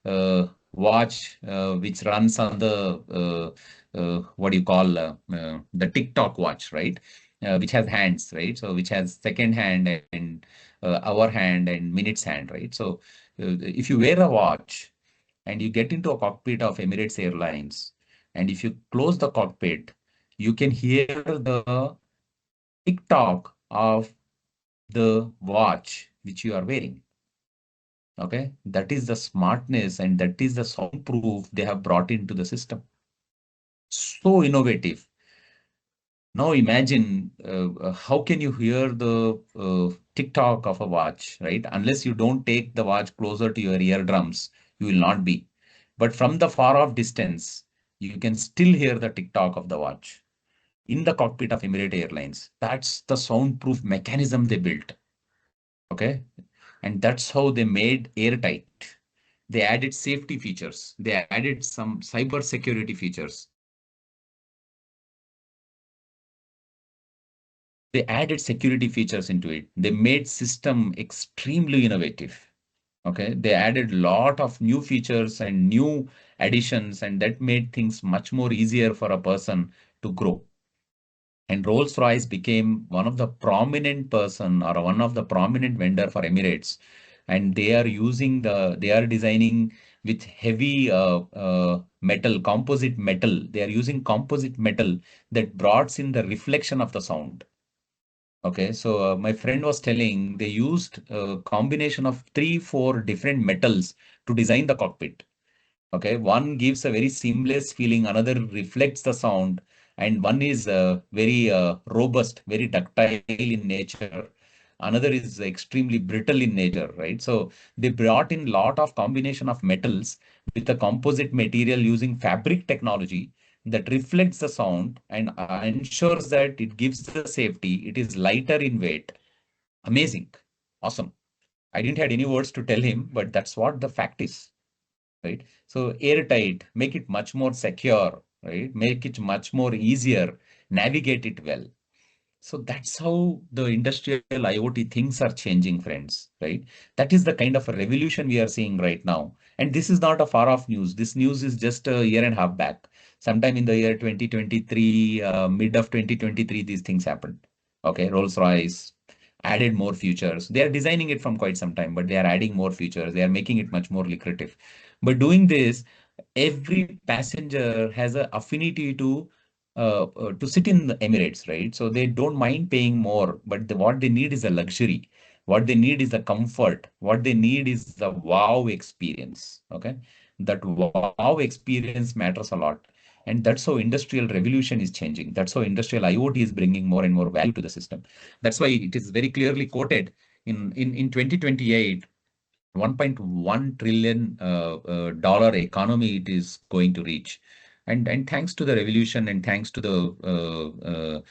a watch which runs on the what do you call the TikTok watch, right? Which has hands, right? So which has second hand and hour hand and minutes hand, right? So if you wear a watch and you get into a cockpit of Emirates Airlines, and if you close the cockpit, you can hear the TikTok of the watch which you are wearing. Okay, that is the smartness and that is the soundproof they have brought into the system. So innovative. Now imagine how can you hear the TikTok of a watch, right? Unless you don't take the watch closer to your eardrums, you will not be. But from the far off distance, you can still hear the tick-tock of the watch in the cockpit of Emirates Airlines. That's the soundproof mechanism they built. Okay. And that's how they made airtight. They added safety features. They added some cyber security features. They added security features into it. They made system extremely innovative. Okay. They added a lot of new features and new additions, and that made things much more easier for a person to grow. And Rolls-Royce became one of the prominent person or one of the prominent vendor for Emirates. And they are they are designing with heavy metal, composite metal. They are using composite metal that brought in the reflection of the sound. Okay, so my friend was telling they used a combination of 3, 4 different metals to design the cockpit. Okay, one gives a very seamless feeling, another reflects the sound, and one is very robust, very ductile in nature. Another is extremely brittle in nature, right? So they brought in lot of combination of metals with a composite material using fabric technology that reflects the sound and ensures that it gives the safety. It is lighter in weight. Amazing, awesome. I didn't have any words to tell him, but that's what the fact is. Right? So airtight, make it much more secure, right? Make it much more easier, navigate it well. So that's how the industrial IoT things are changing, friends, right? That is the kind of a revolution we are seeing right now. And this is not a far off news. This news is just a year and a half back. Sometime in the year 2023, mid of 2023, these things happened. Okay, Rolls-Royce added more features. They are designing it from quite some time, but they are adding more features. They are making it much more lucrative. But doing this, every passenger has an affinity to sit in the Emirates, right? So they don't mind paying more, but what they need is a luxury. What they need is a comfort. What they need is the wow experience. Okay, that wow experience matters a lot, and that's how industrial revolution is changing. That's how industrial IoT is bringing more and more value to the system. That's why it is very clearly quoted in 2028. 1.1 trillion dollar economy it is going to reach, and thanks to the revolution and thanks to the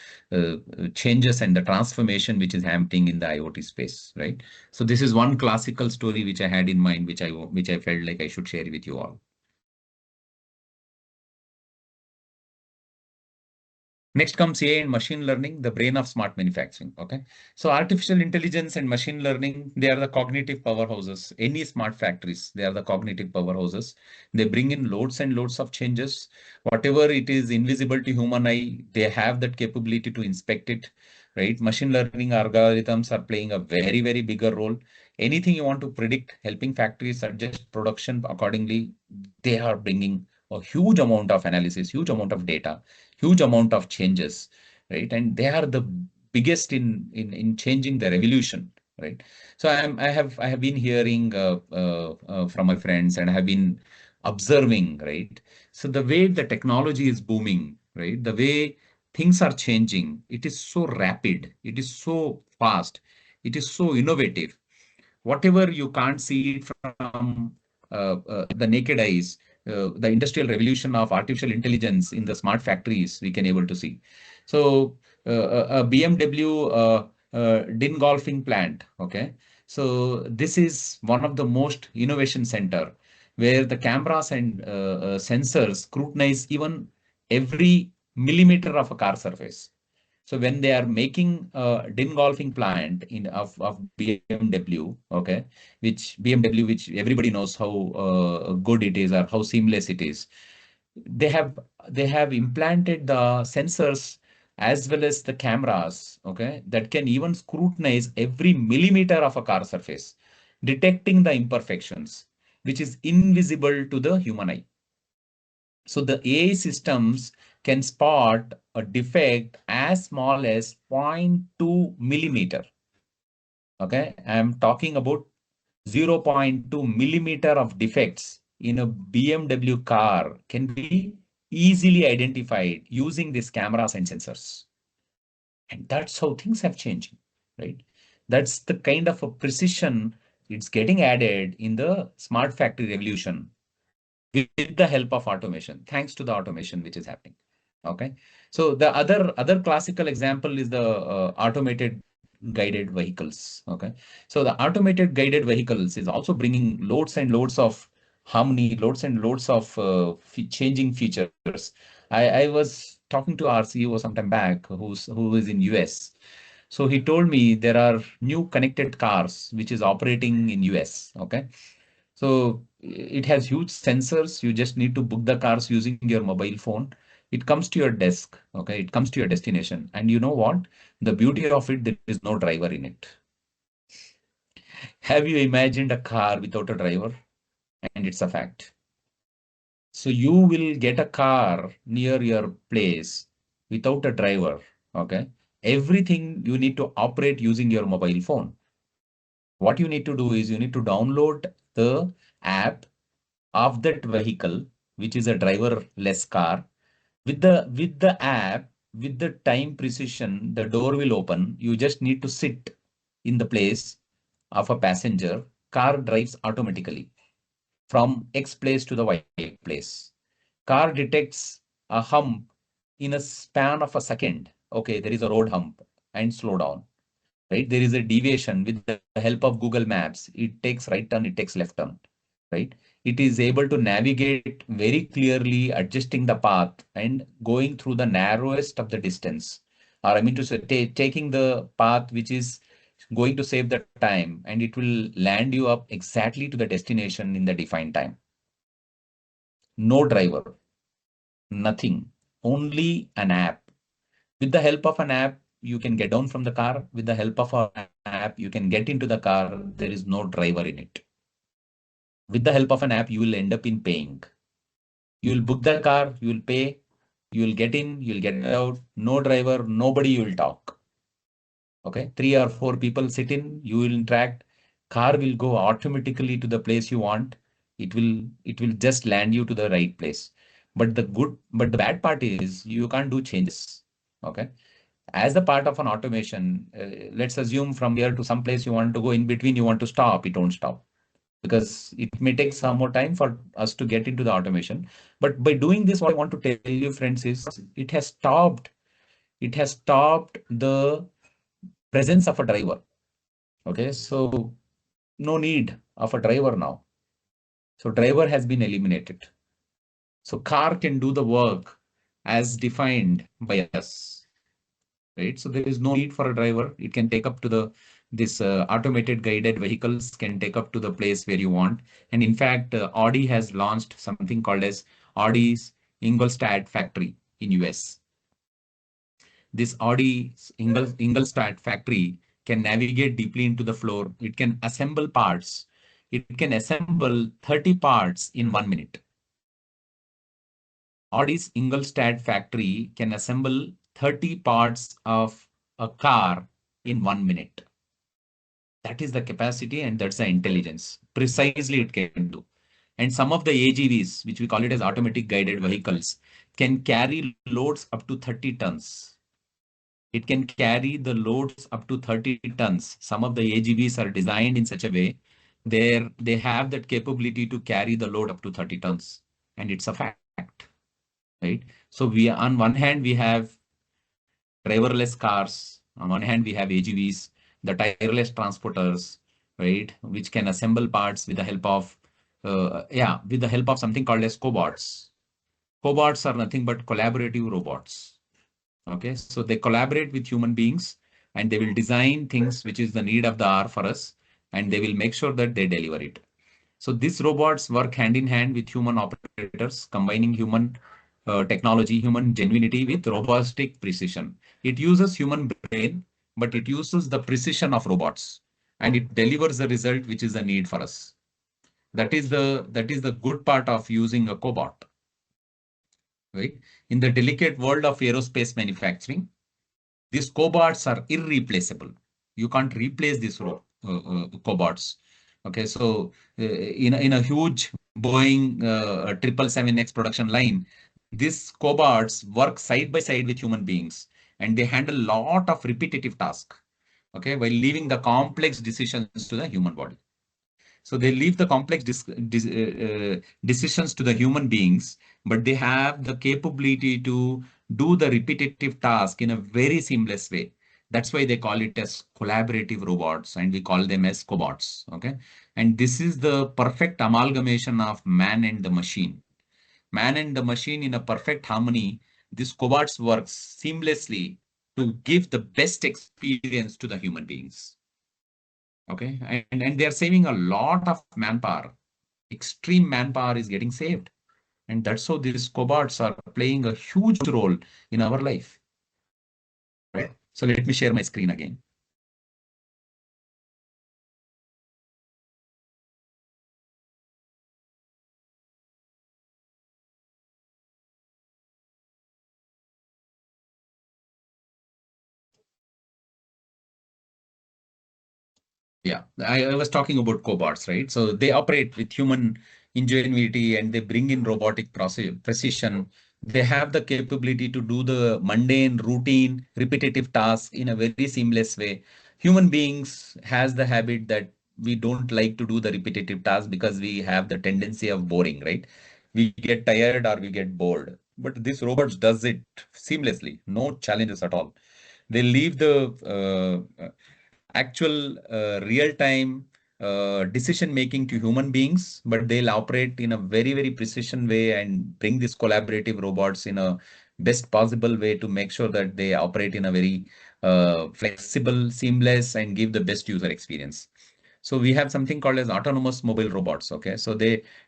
changes and the transformation which is happening in the IoT space, right? So this is one classical story which I had in mind, which I felt like I should share with you all. Next comes AI and machine learning, the brain of smart manufacturing. Okay. So artificial intelligence and machine learning, they are the cognitive powerhouses. Any smart factories, they are the cognitive powerhouses. They bring in loads and loads of changes. Whatever it is invisible to human eye, they have that capability to inspect it, right? Machine learning algorithms are playing a very, very bigger role. Anything you want to predict, helping factories adjust production accordingly, they are bringing a huge amount of analysis, huge amount of data, huge amount of changes, right? And they are the biggest in changing the revolution, right? So I have been hearing from my friends, and I have been observing, right? So the way the technology is booming, right? The way things are changing, it is so rapid, it is so fast, it is so innovative. Whatever you can't see it from the naked eyes, the industrial revolution of artificial intelligence in the smart factories, we can able to see. So a BMW din golfing plant, okay. So this is one of the most innovation center where the cameras and sensors scrutinize even every millimeter of a car surface. So when they are making a din golfing plant of BMW, okay, which BMW, which everybody knows how good it is or how seamless it is, they have they have implanted the sensors as well as the cameras, okay, that can even scrutinize every millimeter of a car surface, detecting the imperfections, which is invisible to the human eye. So the AI systems can spot a defect as small as zero point 0.2 millimeter. Okay, I'm talking about 0.2 millimeter of defects in a BMW car can be easily identified using these cameras and sensors. And that's how things have changed, right? That's the kind of a precision it's getting added in the smart factory revolution. with the help of automation, thanks to the automation which is happening. Okay. So the other classical example is the automated guided vehicles. Okay. So the automated guided vehicles is also bringing loads and loads of harmony, loads and loads of changing features. I was talking to our CEO some time back, who is in US. So he told me there are new connected cars which is operating in US. Okay. So it has huge sensors. You just need to book the cars using your mobile phone. It comes to your desk. Okay. It comes to your destination. And you know what? The beauty of it, there is no driver in it. Have you imagined a car without a driver? And it's a fact. So you will get a car near your place without a driver. Okay. Everything you need to operate using your mobile phone. What you need to do is you need to download the app of that vehicle, which is a driverless car. With the app, with the time precision, the door will open. You just need to sit in the place of a passenger. Car drives automatically from X place to the Y place. Car detects a hump in a span of a second. Okay, there is a road hump and slow down. Right? There is a deviation with the help of Google Maps. It takes right turn, it takes left turn. Right? It is able to navigate very clearly, adjusting the path and going through the narrowest of the distance. Or I mean to say, taking the path which is going to save the time, and it will land you up exactly to the destination in the defined time. No driver, nothing, only an app. With the help of an app, you can get down from the car. With the help of an app, you can get into the car. There is no driver in it. With the help of an app, you will end up in paying. You will book the car, you will pay, you will get in, you'll get out. No driver, nobody you will talk. Okay, 3 or 4 people sit in, you will interact. Car will go automatically to the place you want. It will just land you to the right place. But the bad part is you can't do changes. Okay. As a part of an automation, let's assume from here to some place you want to go, in between you want to stop, it won't stop because it may take some more time for us to get into the automation. But by doing this, what I want to tell you, friends, is it has stopped the presence of a driver. Okay, so no need of a driver now. So driver has been eliminated. So car can do the work as defined by us. Right? So there is no need for a driver. It can take up to this automated guided vehicles can take up to the place where you want. And in fact, Audi has launched something called as Audi's Ingolstadt factory in US. This Audi's Ingolstadt factory can navigate deeply into the floor. It can assemble parts. It can assemble 30 parts in 1 minute. Audi's Ingolstadt factory can assemble 30 parts of a car in 1 minute. That is the capacity and that's the intelligence. Precisely it can do. And some of the AGVs, which we call it as automatic guided vehicles, can carry loads up to 30 tons. It can carry the loads up to 30 tons. Some of the AGVs are designed in such a way they have that capability to carry the load up to 30 tons. And it's a fact. Right? So on one hand, we have driverless cars. On one hand, we have AGVs, the tireless transporters, right, which can assemble parts with the help of, with the help of something called as cobots. Cobots are nothing but collaborative robots. Okay, so they collaborate with human beings and they will design things which is the need of the hour for us, and they will make sure that they deliver it. So these robots work hand in hand with human operators, combining human technology, human genuinity with robotic precision. It uses human brain, but it uses the precision of robots, and it delivers the result which is the need for us. That is the good part of using a cobot. Right? In the delicate world of aerospace manufacturing, these cobots are irreplaceable. You can't replace these cobots. Okay, so in a huge Boeing 777X production line, these cobots work side by side with human beings, and they handle a lot of repetitive tasks. Okay, while leaving the complex decisions to the human body. So they leave the complex decisions to the human beings, but they have the capability to do the repetitive task in a very seamless way. That's why they call it as collaborative robots, and we call them as cobots. Okay. And this is the perfect amalgamation of man and the machine. Man and the machine in a perfect harmony. This cobots works seamlessly to give the best experience to the human beings. Okay. And they're saving a lot of manpower. Extreme manpower is getting saved. And that's how these cobots are playing a huge role in our life. Right. So let me share my screen again. Yeah, I was talking about cobots, right? So they operate with human ingenuity and they bring in robotic precision. They have the capability to do the mundane, routine, repetitive tasks in a very seamless way. Human beings has the habit that we don't like to do the repetitive tasks because we have the tendency of boring, right? We get tired or we get bored. But this robots does it seamlessly, no challenges at all. They leave the actual real-time decision making to human beings, but they'll operate in a very, very precision way and bring these collaborative robots in a best possible way to make sure that they operate in a very flexible, seamless, and give the best user experience. So we have something called as autonomous mobile robots. Okay, so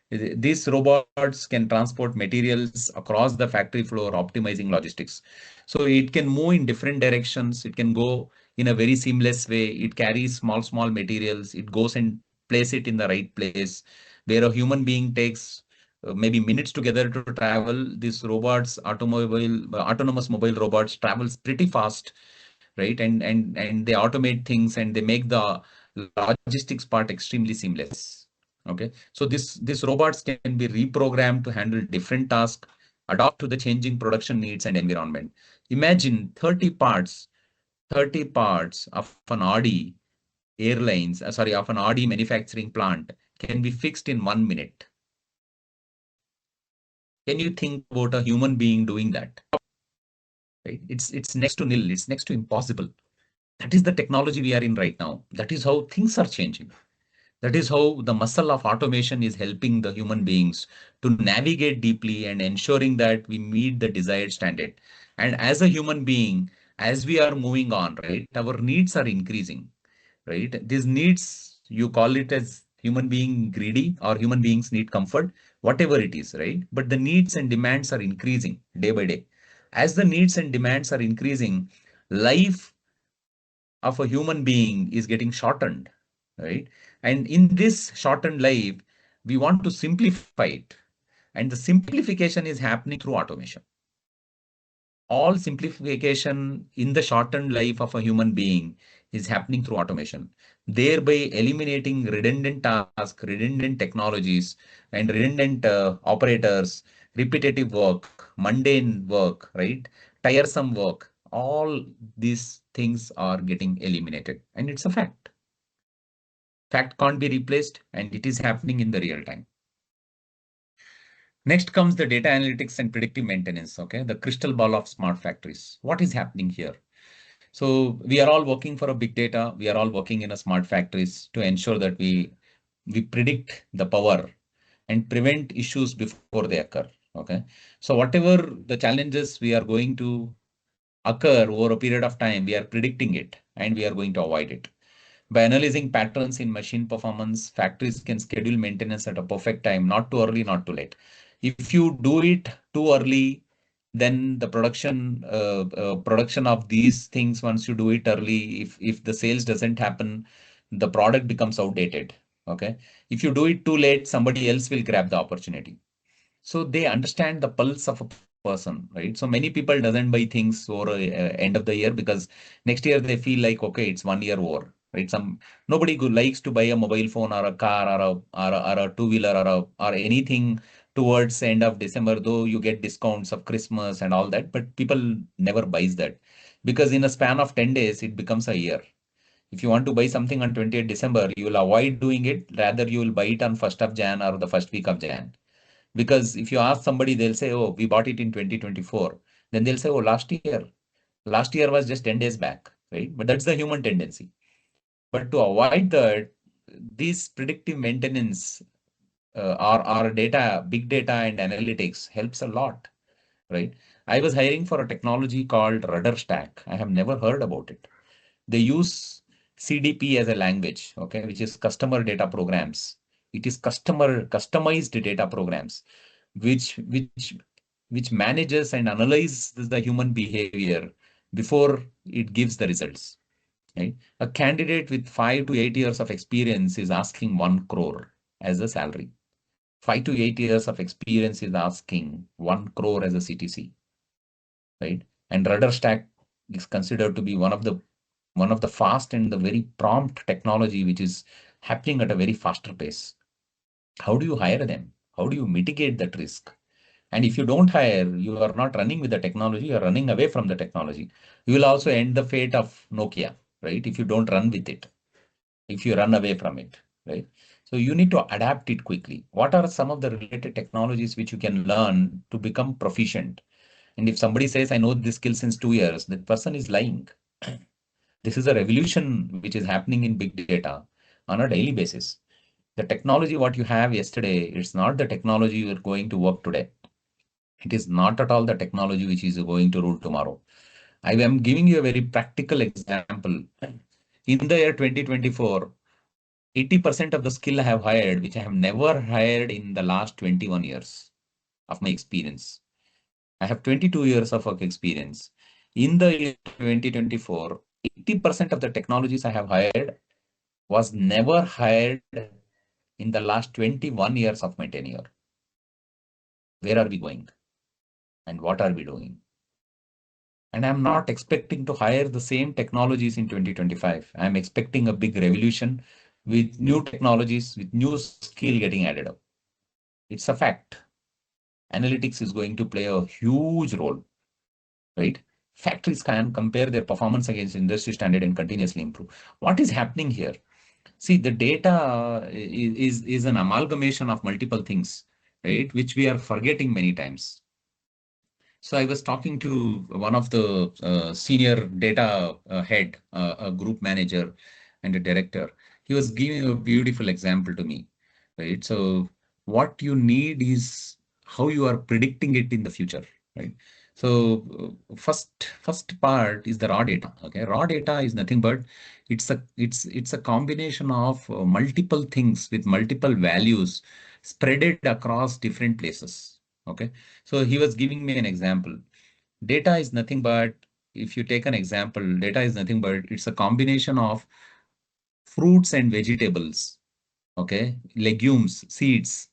these robots can transport materials across the factory floor, optimizing logistics. So it can move in different directions. It can go in a very seamless way. It carries small materials. It goes and place it in the right place where a human being takes maybe minutes together to travel. These robots, autonomous mobile robots travels pretty fast, right? And they automate things and they make the logistics part extremely seamless. Okay, so these robots can be reprogrammed to handle different tasks, adapt to the changing production needs and environment. Imagine 30 parts of an Audi of an Audi manufacturing plant can be fixed in 1 minute. Can you think about a human being doing that? Right? It's next to nil. It's next to impossible. That is the technology we are in right now. That is how things are changing. That is how the muscle of automation is helping the human beings to navigate deeply and ensuring that we meet the desired standard. And as a human being, as we are moving on, right, our needs are increasing, right? These needs, you call it as human being greedy or human beings need comfort, whatever it is, right? But the needs and demands are increasing day by day. As the needs and demands are increasing, life of a human being is getting shortened, right? And in this shortened life, we want to simplify it. And the simplification is happening through automation. All simplification in the shortened life of a human being is happening through automation, thereby eliminating redundant tasks, redundant technologies, and redundant operators, repetitive work, mundane work, right? Tiresome work. All these things are getting eliminated, and it's a fact. Fact can't be replaced, and it is happening in the real time. Next comes the data analytics and predictive maintenance. Okay, the crystal ball of smart factories. What is happening here? So we are all working for a big data. We are all working in a smart factories to ensure that we predict the power and prevent issues before they occur. Okay, so whatever the challenges we are going to occur over a period of time, we are predicting it and we are going to avoid it. By analyzing patterns in machine performance, factories can schedule maintenance at a perfect time, not too early, not too late. If you do it too early, then the production of these things, once you do it early, if the sales doesn't happen, the product becomes outdated. Okay. If you do it too late, somebody else will grab the opportunity. So they understand the pulse of a person, right? So many people doesn't buy things for end of the year because next year they feel like, okay, it's 1 year over, right? Nobody likes to buy a mobile phone or a car or a two-wheeler or anything towards the end of December, though you get discounts of Christmas and all that, but people never buys that because in a span of 10 days, it becomes a year. If you want to buy something on 20th December, you will avoid doing it. Rather, you will buy it on 1st of Jan or the first week of Jan. Because if you ask somebody, they'll say, oh, we bought it in 2024. Then they'll say, oh, last year. Last year was just 10 days back, right? But that's the human tendency. But to avoid that, these predictive maintenance or data, big data and analytics helps a lot, right? I was hiring for a technology called Rudder Stack. I have never heard about it. They use CDP as a language, okay, which is customer data programs. It is customized data programs, which manages and analyzes the human behavior before it gives the results. Right? A candidate with 5 to 8 years of experience is asking 1 crore as a salary. 5 to 8 years of experience is asking 1 crore as a CTC, right? And Rudder Stack is considered to be one of the fast and the very prompt technology which is happening at a very faster pace. How do you hire them? How do you mitigate that risk? And if you don't hire, you are not running with the technology, you are running away from the technology. You will also end the fate of Nokia, right? If you don't run with it, if you run away from it, right? So you need to adapt it quickly. What are some of the related technologies which you can learn to become proficient? And if somebody says, I know this skill since 2 years, that person is lying. This is a revolution which is happening in big data on a daily basis. The technology what you have yesterday, it's not the technology you are going to work today. It is not at all the technology which is going to rule tomorrow. I am giving you a very practical example. In the year 2024, 80% of the skill I have hired, which I have never hired in the last 21 years of my experience. I have 22 years of work experience. In the year 2024, 80% of the technologies I have hired was never hired in the last 21 years of my tenure. Where are we going? And what are we doing? And I'm not expecting to hire the same technologies in 2025. I'm expecting a big revolution with new technologies, with new skill getting added up. It's a fact. Analytics is going to play a huge role, right? Factories can compare their performance against industry standard and continuously improve. What is happening here? See, the data is an amalgamation of multiple things, right? Which we are forgetting many times. So I was talking to one of the senior data head, a group manager and a director. He was giving a beautiful example to me, right? So what you need is how you are predicting it in the future, right? So first part is the raw data. Okay, raw data is nothing but it's a combination of multiple things with multiple values spreaded across different places. Okay, so he was giving me an example. Data is nothing but, if you take an example, data is nothing but it's a combination of fruits and vegetables, okay, legumes, seeds,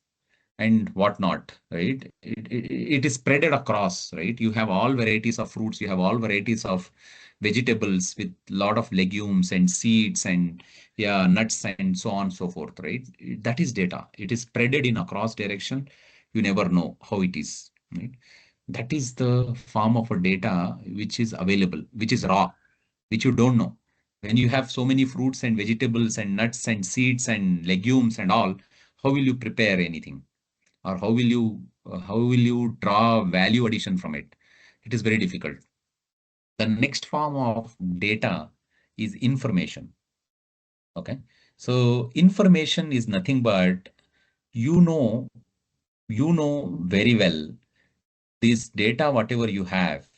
and whatnot, right? It is spreaded across, right? You have all varieties of fruits, you have all varieties of vegetables with lot of legumes and seeds and yeah, nuts and so on and so forth, right? That is data. It is spreaded in across direction. You never know how it is, right? That is the form of a data which is available, which is raw, which you don't know. When you have so many fruits and vegetables and nuts and seeds and legumes and all, how will you prepare anything? Or how will you draw value addition from it? It is very difficult. The next form of data is information. Okay. So information is nothing but you know very well this data, whatever you have,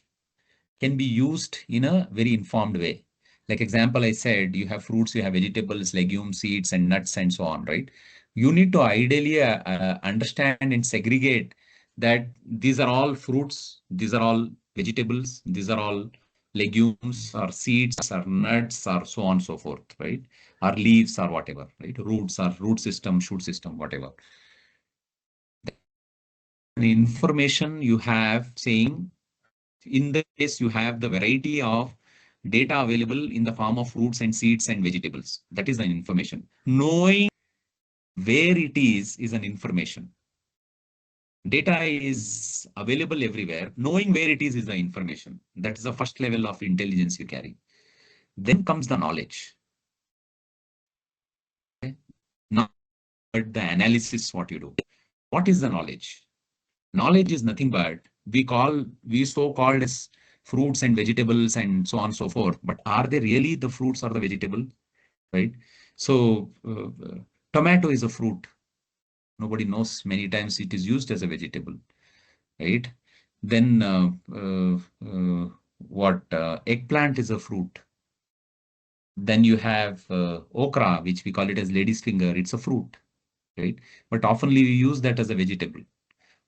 can be used in a very informed way. Like example, I said, you have fruits, you have vegetables, legumes, seeds, and nuts, and so on, right? You need to ideally understand and segregate that these are all fruits, these are all vegetables, these are all legumes or seeds or nuts or so on and so forth, right? Or leaves or whatever, right? Roots or root system, shoot system, whatever. The information you have saying, in this case, you have the variety of data available in the form of fruits and seeds and vegetables. That is an information. Knowing where it is an information. Data is available everywhere. Knowing where it is the information. That is the first level of intelligence you carry. Then comes the knowledge. the analysis what you do. What is the knowledge? Knowledge is nothing but we so called as fruits and vegetables and so on and so forth. But are they really the fruits or the vegetable? Right? So tomato is a fruit. Nobody knows. Many times it is used as a vegetable. Right? Then eggplant is a fruit. Then you have okra, which we call it as lady's finger. It's a fruit, right? But oftenly we use that as a vegetable.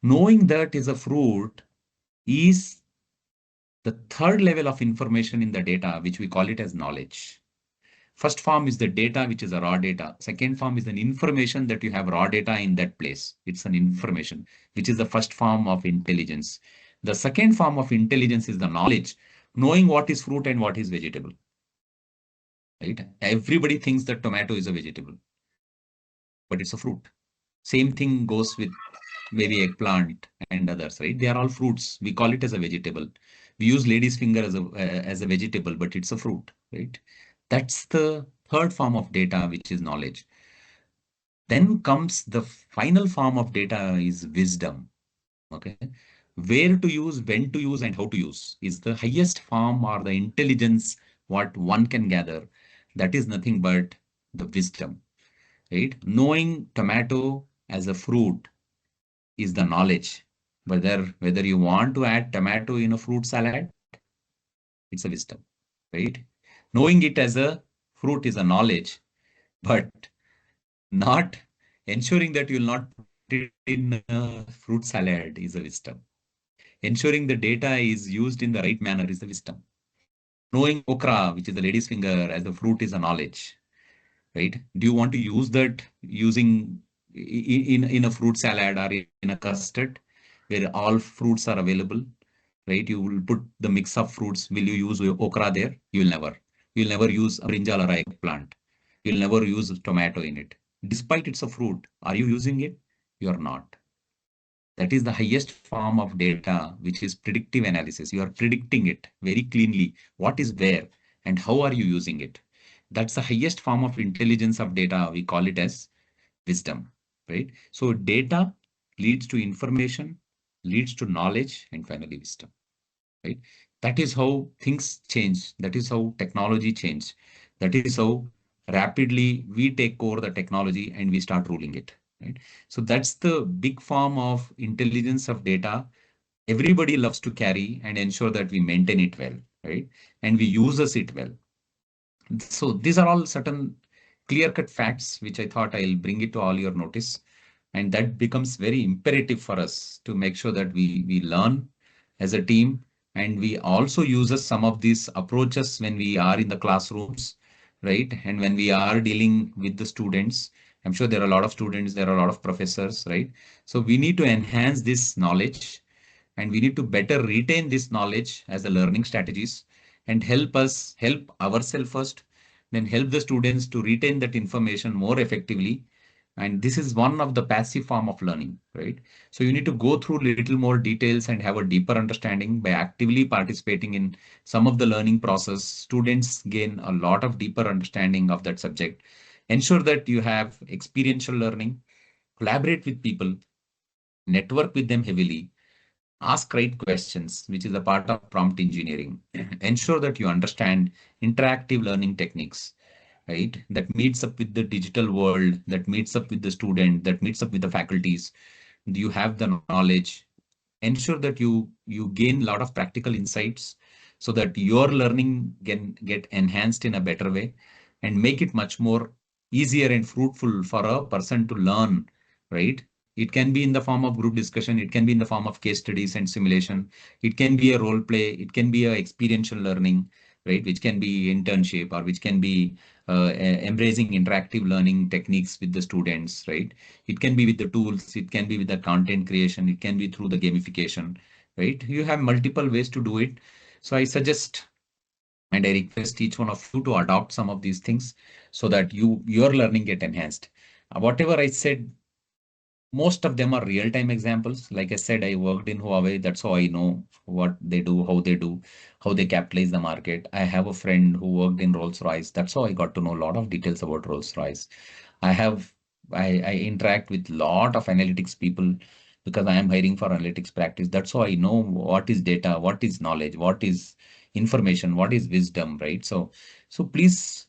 Knowing that is a fruit is the third level of information in the data, which we call it as knowledge. First form is the data, which is a raw data. Second form is an information that you have raw data in that place. It's an information, which is the first form of intelligence. The second form of intelligence is the knowledge, knowing what is fruit and what is vegetable. Right? Everybody thinks that tomato is a vegetable, but it's a fruit. Same thing goes with maybe eggplant and others, right? They are all fruits. We call it as a vegetable. We use lady's finger as a vegetable, but it's a fruit, right? That's the third form of data, which is knowledge. Then comes the final form of data is wisdom. Okay. Where to use, when to use, and how to use is the highest form or the intelligence what one can gather. That is nothing but the wisdom, right? Knowing tomato as a fruit is the knowledge. Whether you want to add tomato in a fruit salad, it's a wisdom, right? Knowing it as a fruit is a knowledge, but not ensuring that you'll not put it in a fruit salad is a wisdom. Ensuring the data is used in the right manner is the wisdom. Knowing okra, which is the lady's finger, as a fruit is a knowledge, right? Do you want to use that using in a fruit salad or in a custard where all fruits are available, right? You will put the mix of fruits. Will you use okra there? You will never. You'll never use a brinjal or a eggplant. You'll never use tomato in it. Despite it's a fruit, are you using it? You're not. That is the highest form of data, which is predictive analysis. You are predicting it very cleanly. What is where and how are you using it? That's the highest form of intelligence of data. We call it as wisdom, right? So data leads to information, leads to knowledge, and finally wisdom, right? That is how things change. That is how technology changes. That is how rapidly we take over the technology and we start ruling it, right? So that's the big form of intelligence of data. Everybody loves to carry and ensure that we maintain it well, right? And we uses it well. So these are all certain clear-cut facts, which I thought I'll bring it to all your notice. And that becomes very imperative for us to make sure that we learn as a team. And we also use some of these approaches when we are in the classrooms, right? And when we are dealing with the students, I'm sure there are a lot of students, there are a lot of professors, right? So we need to enhance this knowledge and we need to better retain this knowledge as the learning strategies and help ourselves first, then help the students to retain that information more effectively. And this is one of the passive form of learning, right? So you need to go through little more details and have a deeper understanding by actively participating in some of the learning process. Students gain a lot of deeper understanding of that subject. Ensure that you have experiential learning, collaborate with people, network with them heavily, ask right questions, which is a part of prompt engineering. Ensure that you understand interactive learning techniques, right? That meets up with the digital world, that meets up with the student, that meets up with the faculties. You have the knowledge. Ensure that you gain a lot of practical insights so that your learning can get enhanced in a better way and make it much more easier and fruitful for a person to learn, right? It can be in the form of group discussion. It can be in the form of case studies and simulation. It can be a role play. It can be a experiential learning, right? Which can be internship or which can be embracing interactive learning techniques with the students, right? It can be with the tools. It can be with the content creation. It can be through the gamification, right? You have multiple ways to do it. So I suggest and I request each one of you to adopt some of these things so that your learning get enhanced. Whatever I said, most of them are real-time examples. Like I said, I worked in Huawei. That's how I know what they do, how they capitalize the market. I have a friend who worked in Rolls-Royce. That's how I got to know a lot of details about Rolls-Royce. I have I interact with lot of analytics people because I am hiring for analytics practice. That's how I know what is data, what is knowledge, what is information, what is wisdom, right? So please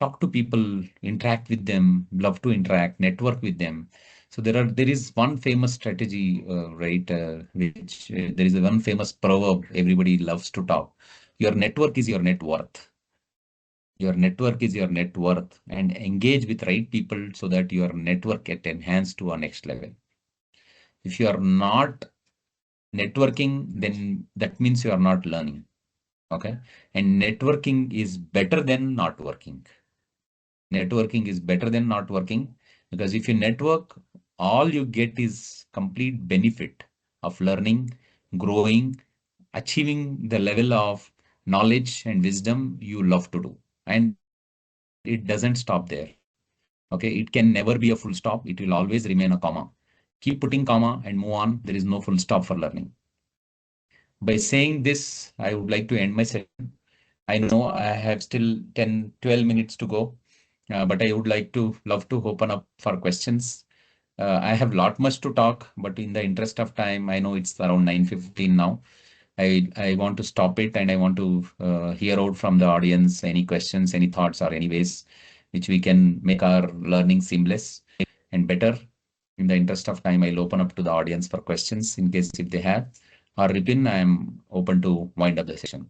talk to people, interact with them, love to interact, network with them. So there is one famous strategy, right? Which there is a one famous proverb everybody loves to talk. Your network is your net worth. Your network is your net worth, and engage with right people so that your network get enhanced to a next level. If you are not networking, then that means you are not learning. Okay. And networking is better than not working. Networking is better than not working, because if you network, all you get is complete benefit of learning, growing, achieving the level of knowledge and wisdom you love to do. And it doesn't stop there. Okay, it can never be a full stop. It will always remain a comma. Keep putting comma and move on. There is no full stop for learning. By saying this, I would like to end my session. I know I have still 10, 12 minutes to go, but I would like to love to open up for questions. I have lot much to talk, but in the interest of time, I know it's around 9:15 now. I want to stop it, and I want to hear out from the audience any questions, any thoughts, or any ways which we can make our learning seamless and better. In the interest of time, I'll open up to the audience for questions in case if they have. Or Ripin, I am open to wind up the session.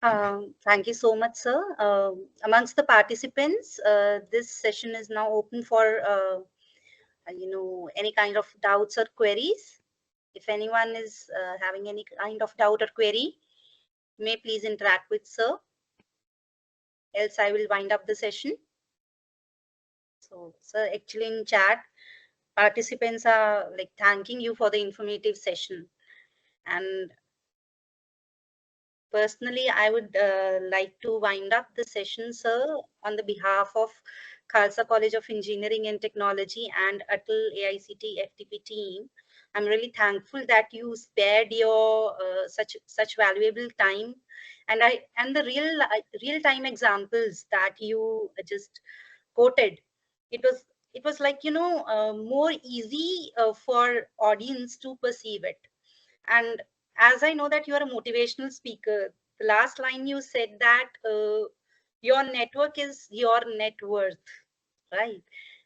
Thank you so much, sir. Amongst the participants, this session is now open for any kind of doubts or queries. If anyone is having any kind of doubt or query, may please interact with sir. Else I will wind up the session. So, sir, actually in chat, participants are like thanking you for the informative session. And personally, I would like to wind up the session, sir, on the behalf of Khalsa College of Engineering and Technology and ATAL AICTE FDP team. I'm really thankful that you spared your such valuable time, and the real time examples that you just quoted. It was like more easy for audience to perceive it. And as I know that you are a motivational speaker, the last line you said that your network is your net worth, right?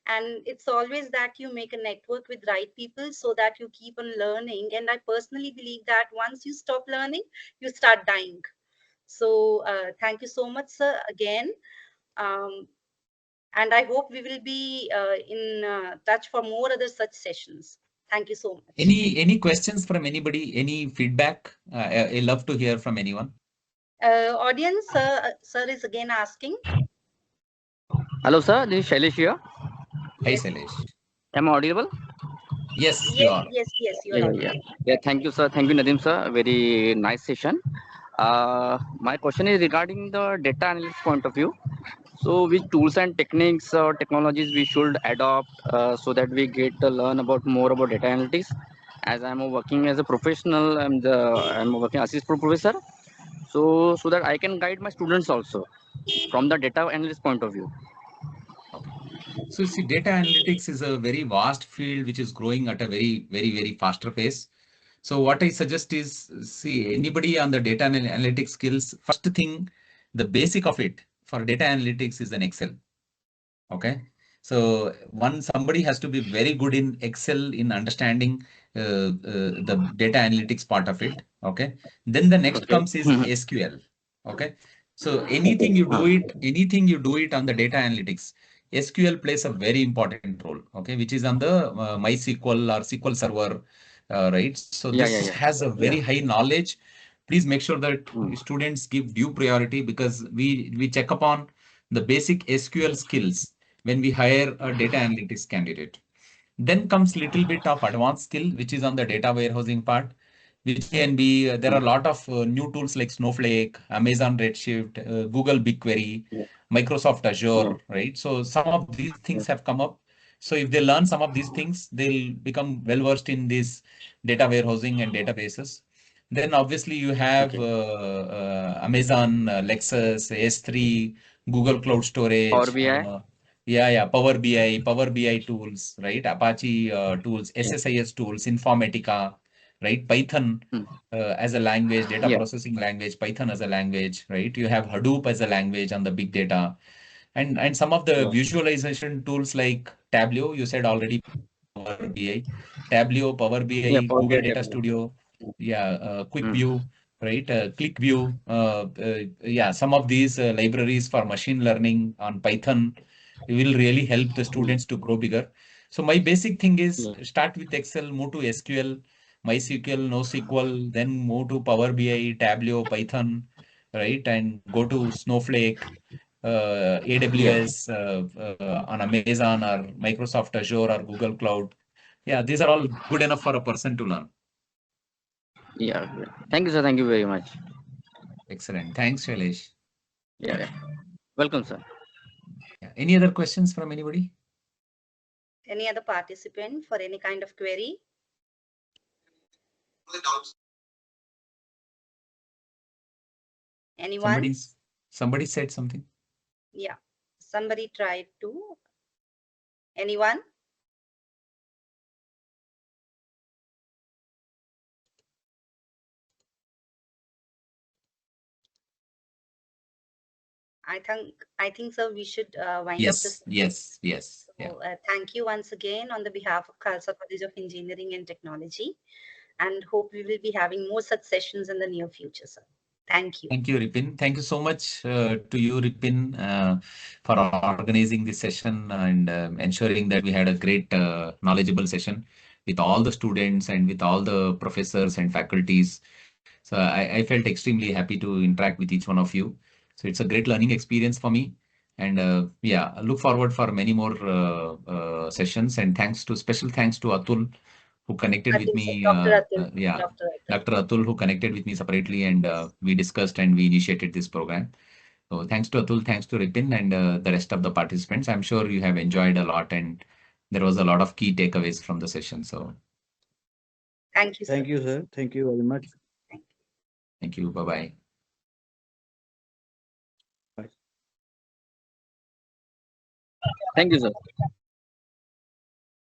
And it's always that you make a network with right people so that you keep on learning. And I personally believe that once you stop learning, you start dying. So thank you so much, sir, again. And I hope we will be in touch for more other such sessions. Thank you so much. Any questions from anybody? Any feedback? I love to hear from anyone. Audience, sir is again asking. Hello, sir. This is Shailesh here. Hi, Yes. Sailesh. Am I audible? Yes, you Yes, are. yes, you Yeah, are yeah. audible. Yeah, thank you, sir. Thank you, Nadeem, sir. Very nice session. My question is regarding the data analyst point of view. So, which tools and techniques or technologies we should adopt so that we get to learn about more about data analytics? As I'm working as a professional, I'm working assistant professor. So that I can guide my students also from the data analyst point of view. Okay. So see, data analytics is a very vast field which is growing at a very faster pace. So what I suggest is, see, anybody on the data analytics skills, first thing, the basic of it for data analytics is an Excel. Okay. So somebody has to be very good in Excel in understanding the data analytics part of it. Okay. Then the next Okay. comes is SQL. Okay. So anything you do it on the data analytics, SQL plays a very important role. Okay. Which is on the MySQL or SQL Server. Right. So this Yeah. has a very high knowledge. Please make sure that Mm. students give due priority, because we check upon the basic SQL skills when we hire a data analytics candidate. Then comes little bit of advanced skill, which is on the data warehousing part, which can be, there are a lot of new tools like Snowflake, Amazon Redshift, Google BigQuery, Microsoft Azure, right? So some of these things have come up. So if they learn some of these things, they'll become well versed in this data warehousing and databases. Then obviously you have Okay. Amazon, Lexus, S3, Google Cloud Power Storage, BI. Power BI tools, right? Apache tools, Yeah. SSIS tools, Informatica, right? Python Mm. as a language, data Yeah. processing language, Python as a language, right? You have Hadoop as a language on the big data, and some of the Yeah. visualization tools like Tableau. You said already Power BI, Tableau, Power Yeah. BI, Power BI Google Data Tableau. Studio, Quick Mm. View, right? Click View, some of these libraries for machine learning on Python will really help the Mm. students to grow bigger. So my basic thing is Yeah. start with Excel, move to SQL, MySQL, NoSQL, then move to Power BI, Tableau, Python, right? And go to Snowflake, Yeah. AWS, on Amazon or Microsoft Azure or Google Cloud. Yeah, these are all good enough for a person to learn. Yeah. Thank you, sir. Thank you very much. Excellent. Thanks, Shailesh. Yeah. Yeah. Welcome, sir. Yeah. Any other questions from anybody? Any other participant for any kind of query? Anyone? Somebody said something. Yeah. Somebody tried to. Anyone? I think so. We should wind up this. Yes. Yeah. So, thank you once again on the behalf of Khalsa College of Engineering and Technology, and hope we will be having more such sessions in the near future, sir. Thank you. Thank you, Ripin. Thank you so much to you, Ripin, for organizing this session and ensuring that we had a great, knowledgeable session with all the students and with all the professors and faculties. So I felt extremely happy to interact with each one of you. So it's a great learning experience for me. And I look forward for many more sessions. And special thanks to Atul, who connected with Atul, sir. me. Dr. Atul. Dr. Atul. Dr. Atul, who connected with me separately, and Yes. we discussed and we initiated this program. So thanks to Atul, thanks to Ripin, and the rest of the participants. I'm sure you have enjoyed a lot, and there was a lot of key takeaways from the session. So Thank you, sir. Thank you, sir. Thank you very much. Thank you. thank you. Bye bye. Bye. Thank you, sir.